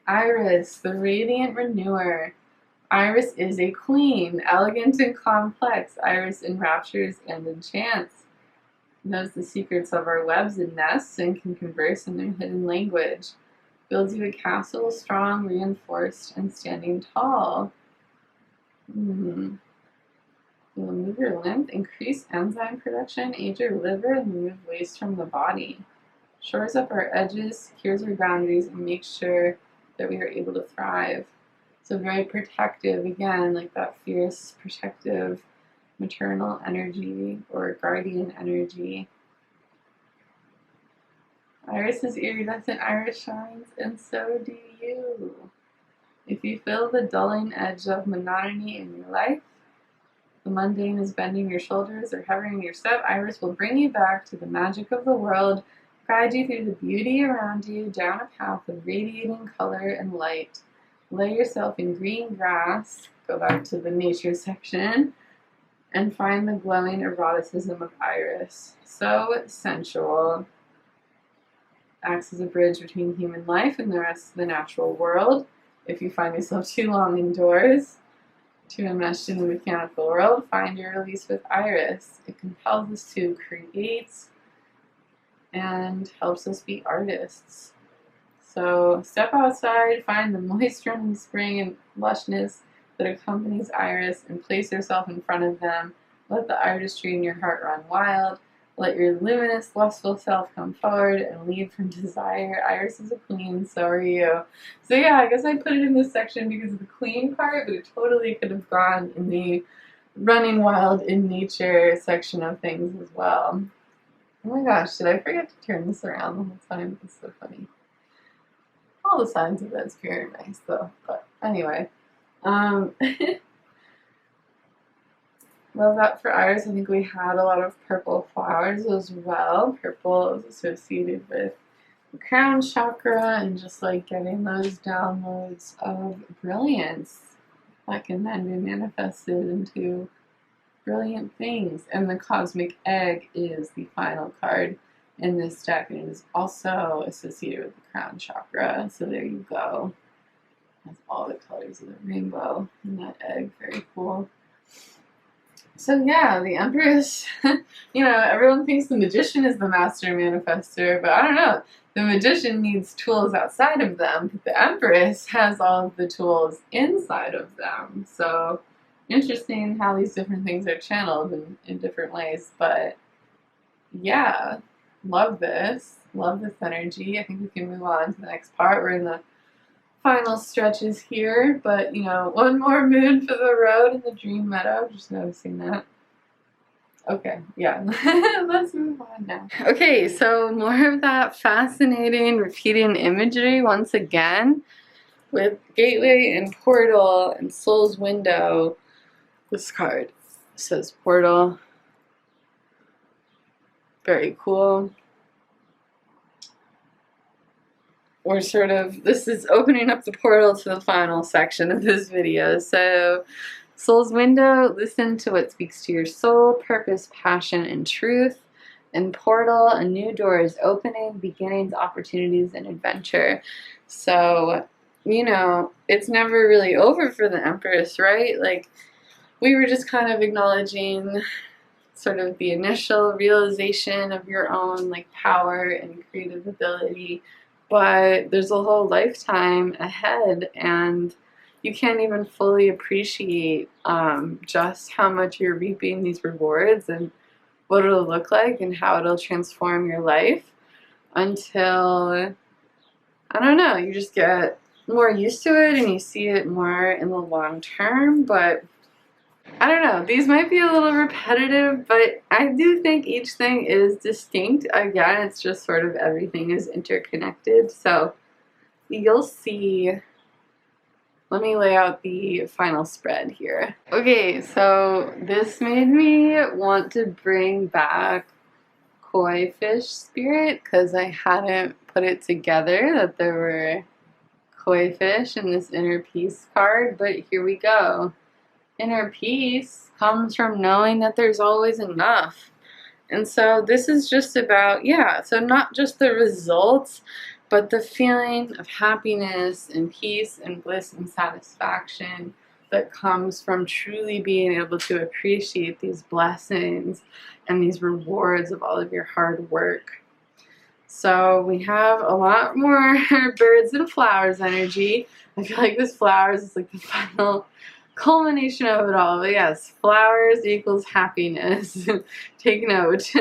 Iris, the Radiant Renewer. Iris is a queen, elegant and complex. Iris enraptures and enchants. Knows the secrets of our webs and nests and can converse in their hidden language. Builds you a castle, strong, reinforced, and standing tall. You'll move your lymph, increase enzyme production, aid your liver, and remove waste from the body. Shores up our edges, secures our boundaries, and makes sure that we are able to thrive. So very protective, again, like that fierce, protective, maternal energy or guardian energy. Iris is iridescent, Iris shines, and so do you. If you feel the dulling edge of monotony in your life, the mundane is bending your shoulders or hovering your step, Iris will bring you back to the magic of the world, guide you through the beauty around you, down a path of radiating color and light. Lay yourself in green grass, go back to the nature section, and find the glowing eroticism of Iris. So sensual. Acts as a bridge between human life and the rest of the natural world. If you find yourself too long indoors, too enmeshed in the mechanical world, find your release with Iris. It compels us to create and helps us be artists. So step outside, find the moisture in the spring and lushness that accompanies Iris, and place yourself in front of them. Let the artistry in your heart run wild. Let your luminous, lustful self come forward and lead from desire. Iris is a queen, so are you. So yeah, I guess I put it in this section because of the queen part, but it totally could have gone in the running wild in nature section of things as well. Oh my gosh, did I forget to turn this around the whole time? It's so funny. All the signs of that spirit are nice though, but anyway. Love that for Iris. I think we had a lot of purple flowers as well. Purple is associated with the crown chakra and just like getting those downloads of brilliance that can then be manifested into brilliant things. And the cosmic egg is the final card in this deck, and it is also associated with the crown chakra. So there you go. Has all the colors of the rainbow in that egg. Very cool. So yeah, the Empress, you know, everyone thinks the Magician is the master manifester, but I don't know. The Magician needs tools outside of them, but the Empress has all of the tools inside of them. So interesting how these different things are channeled in different ways. But yeah, love this. Love this energy. I think we can move on to the next part. We're in the final stretches here, but you know, one more moon for the road in the dream meadow. Just noticing that. Okay, yeah. Let's move on now. Okay, so more of that fascinating repeating imagery once again with gateway and portal and soul's window. This card says portal. Very cool. We're sort of, this is opening up the portal to the final section of this video. So, soul's window, listen to what speaks to your soul, purpose, passion, and truth. And portal, a new door is opening, beginnings, opportunities, and adventure. So, you know, it's never really over for the Empress, right? Like, we were just kind of acknowledging sort of the initial realization of your own, like, power and creative ability. But there's a whole lifetime ahead, and you can't even fully appreciate just how much you're reaping these rewards and what it'll look like and how it'll transform your life until, I don't know, you just get more used to it and you see it more in the long term, but I don't know. These might be a little repetitive, but I do think each thing is distinct. Again, it's just sort of everything is interconnected. So you'll see. Let me lay out the final spread here. Okay, so this made me want to bring back koi fish spirit because I hadn't put it together that there were koi fish in this inner peace card, but here we go. Inner peace comes from knowing that there's always enough. And so this is just about, yeah, so not just the results, but the feeling of happiness and peace and bliss and satisfaction that comes from truly being able to appreciate these blessings and these rewards of all of your hard work. So we have a lot more birds and flowers energy. I feel like this flowers is like the final culmination of it all. But yes, flowers equals happiness. Take note.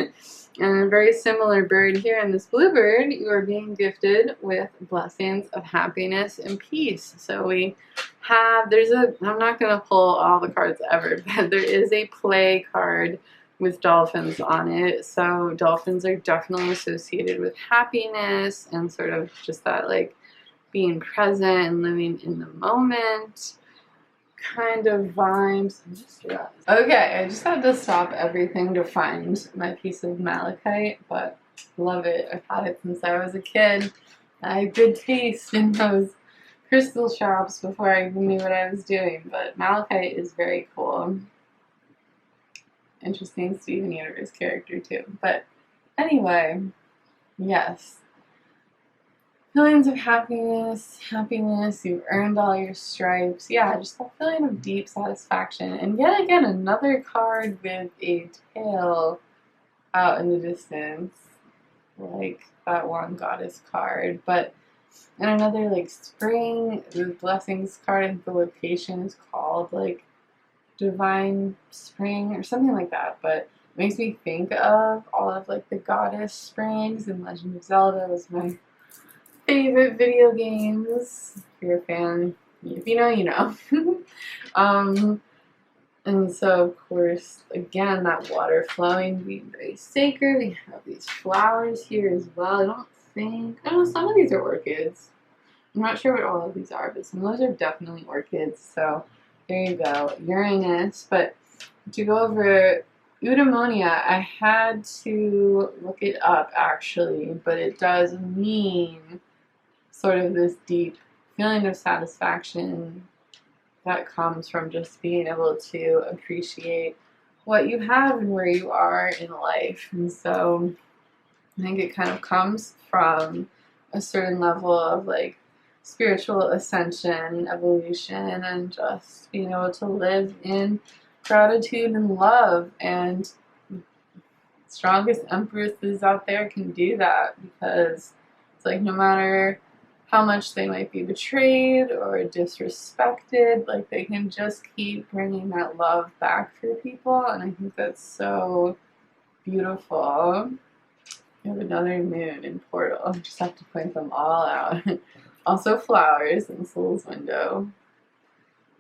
And a very similar bird here in this bluebird, you are being gifted with blessings of happiness and peace. So we have, I'm not going to pull all the cards ever, but there is a play card with dolphins on it. So dolphins are definitely associated with happiness and sort of just that like being present and living in the moment kind of vibes. Okay, I just had to stop everything to find my piece of malachite, but love it. I've had it since I was a kid. I had good taste in those crystal shops before I even knew what I was doing, but malachite is very cool. Interesting Steven Universe character too. But anyway, yes. Feelings of happiness, you've earned all your stripes. Yeah, just that feeling of deep satisfaction. And yet again, another card with a tail out in the distance, like that one goddess card. But and another like spring, the blessings card, I think the location is called like Divine Spring or something like that. But it makes me think of all of like the goddess springs in Legend of Zelda was my favorite video games. If you're a fan, if you know, you know. And so of course, again, that water flowing, being very sacred. We have these flowers here as well. I know some of these are orchids. I'm not sure what all of these are, but some of those are definitely orchids. So there you go, Uranus. But to go over eudaimonia, I had to look it up actually, but it does mean sort of this deep feeling of satisfaction that comes from just being able to appreciate what you have and where you are in life. And so I think it kind of comes from a certain level of like spiritual ascension, evolution, and just being able to live in gratitude and love. And strongest empresses out there can do that because it's like no matter how much they might be betrayed or disrespected, like they can just keep bringing that love back for people, and I think that's so beautiful. We have another moon in Portal. I just have to point them all out. Also flowers in Soul's window.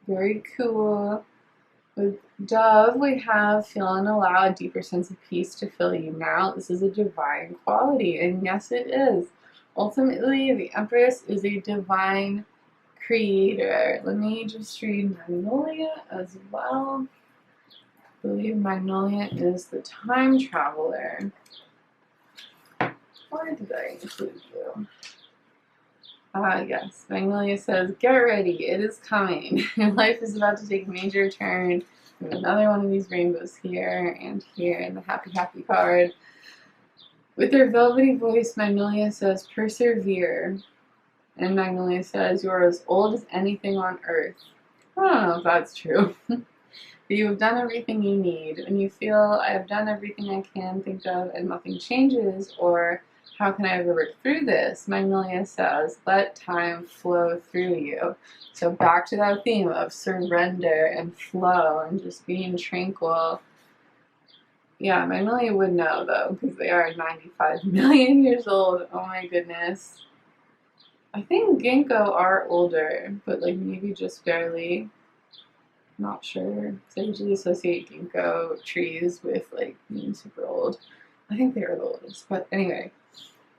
Very cool. With Dove, we have feel and allow a deeper sense of peace to fill you now. This is a divine quality, and yes, it is. Ultimately, the Empress is a divine creator. Let me just read Magnolia as well. I believe Magnolia is the time traveler. Why did I include you? Yes, Magnolia says, get ready, it is coming. Your life is about to take a major turn. And another one of these rainbows here and here in the happy, happy card. With her velvety voice, Magnolia says, persevere. And Magnolia says, you are as old as anything on earth. I don't know if that's true. But you have done everything you need. When you feel, I have done everything I can think of and nothing changes, or how can I ever work through this? Magnolia says, let time flow through you. So back to that theme of surrender and flow and just being tranquil. Yeah, Magnolia would know though, because they are 95 million years old. Oh my goodness. I think ginkgo are older, but like maybe just barely. Not sure. Because I usually associate ginkgo trees with like being super old. I think they are the oldest. But anyway,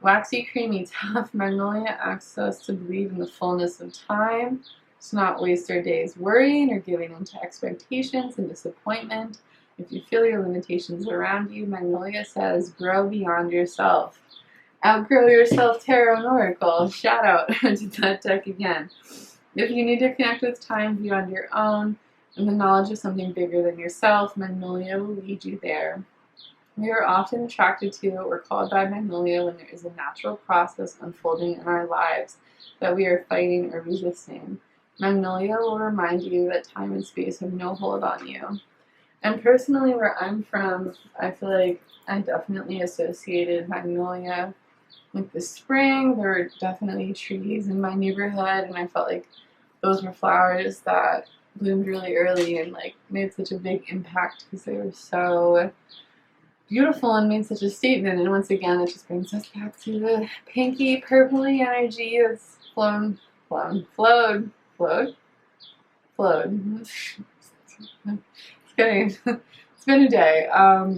waxy, creamy, tough magnolia asks us to believe in the fullness of time, to not waste our days worrying or giving into expectations and disappointment. If you feel your limitations around you, Magnolia says, grow beyond yourself. Outgrow Yourself Tarot and Oracle. Shout out to that deck again. If you need to connect with time beyond your own and the knowledge of something bigger than yourself, Magnolia will lead you there. We are often attracted to or called by Magnolia when there is a natural process unfolding in our lives that we are fighting or resisting. Magnolia will remind you that time and space have no hold on you. And personally, where I'm from, I feel like I definitely associated Magnolia with the spring. There were definitely trees in my neighborhood, and I felt like those were flowers that bloomed really early and like made such a big impact because they were so beautiful and made such a statement. And once again, it just brings us back to the pinky purpley energy that's flowed. It's kidding. It's been a day,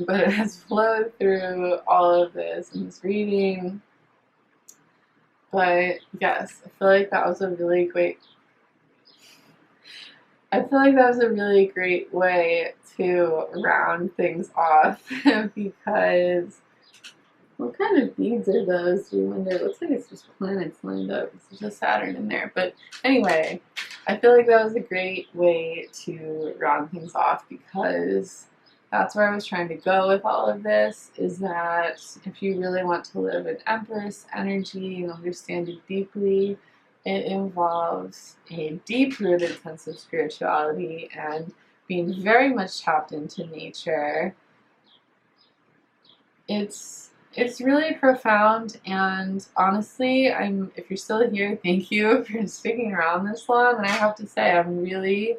but it has flowed through all of this in this reading. But yes, I feel like that was a really great way to round things off because what kind of beads are those? Do you wonder? It looks like it's just planets lined up. It's just Saturn in there. But anyway, I feel like that was a great way to round things off because that's where I was trying to go with all of this, is that if you really want to live in Empress energy and understand it deeply, it involves a deep-rooted sense of spirituality and being very much tapped into nature. It's really profound, and honestly, if you're still here, thank you for sticking around this long. And I have to say, I'm really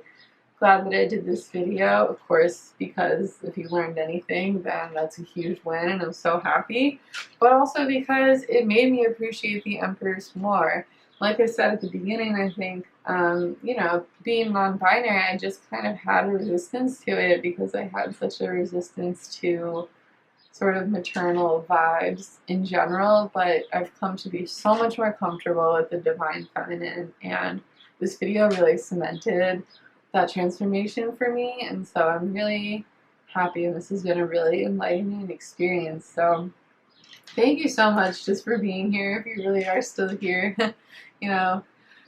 glad that I did this video, of course, because if you learned anything, then that's a huge win, and I'm so happy. But also because it made me appreciate the Empress more. Like I said at the beginning, I think, being non-binary, I just kind of had a resistance to it because I had such a resistance to sort of maternal vibes in general, but I've come to be so much more comfortable with the divine feminine, and this video really cemented that transformation for me, and so I'm really happy, and this has been a really enlightening experience. So thank you so much just for being here, if you really are still here.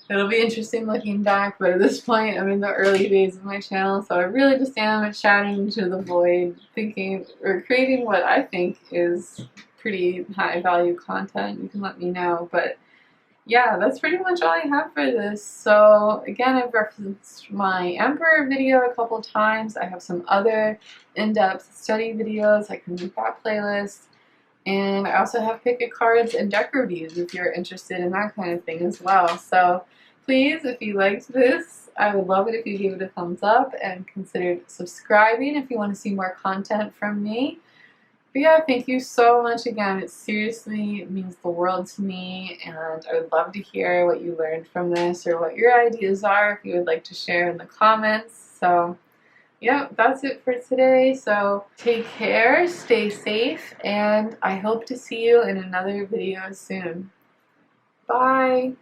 It'll be interesting looking back, but at this point I'm in the early days of my channel, so I really just am chatting into the void, thinking or creating what I think is pretty high value content. You can let me know, but yeah, that's pretty much all I have for this. So again, I've referenced my Ember video a couple times. I have some other in-depth study videos. I can make that playlist. And I also have pick a cards and deck reviews if you're interested in that kind of thing as well. So please, if you liked this, I would love it if you gave it a thumbs up and considered subscribing if you want to see more content from me. But yeah, thank you so much again. It seriously means the world to me, and I would love to hear what you learned from this or what your ideas are if you would like to share in the comments. So yeah, that's it for today. So take care, stay safe, and I hope to see you in another video soon. Bye!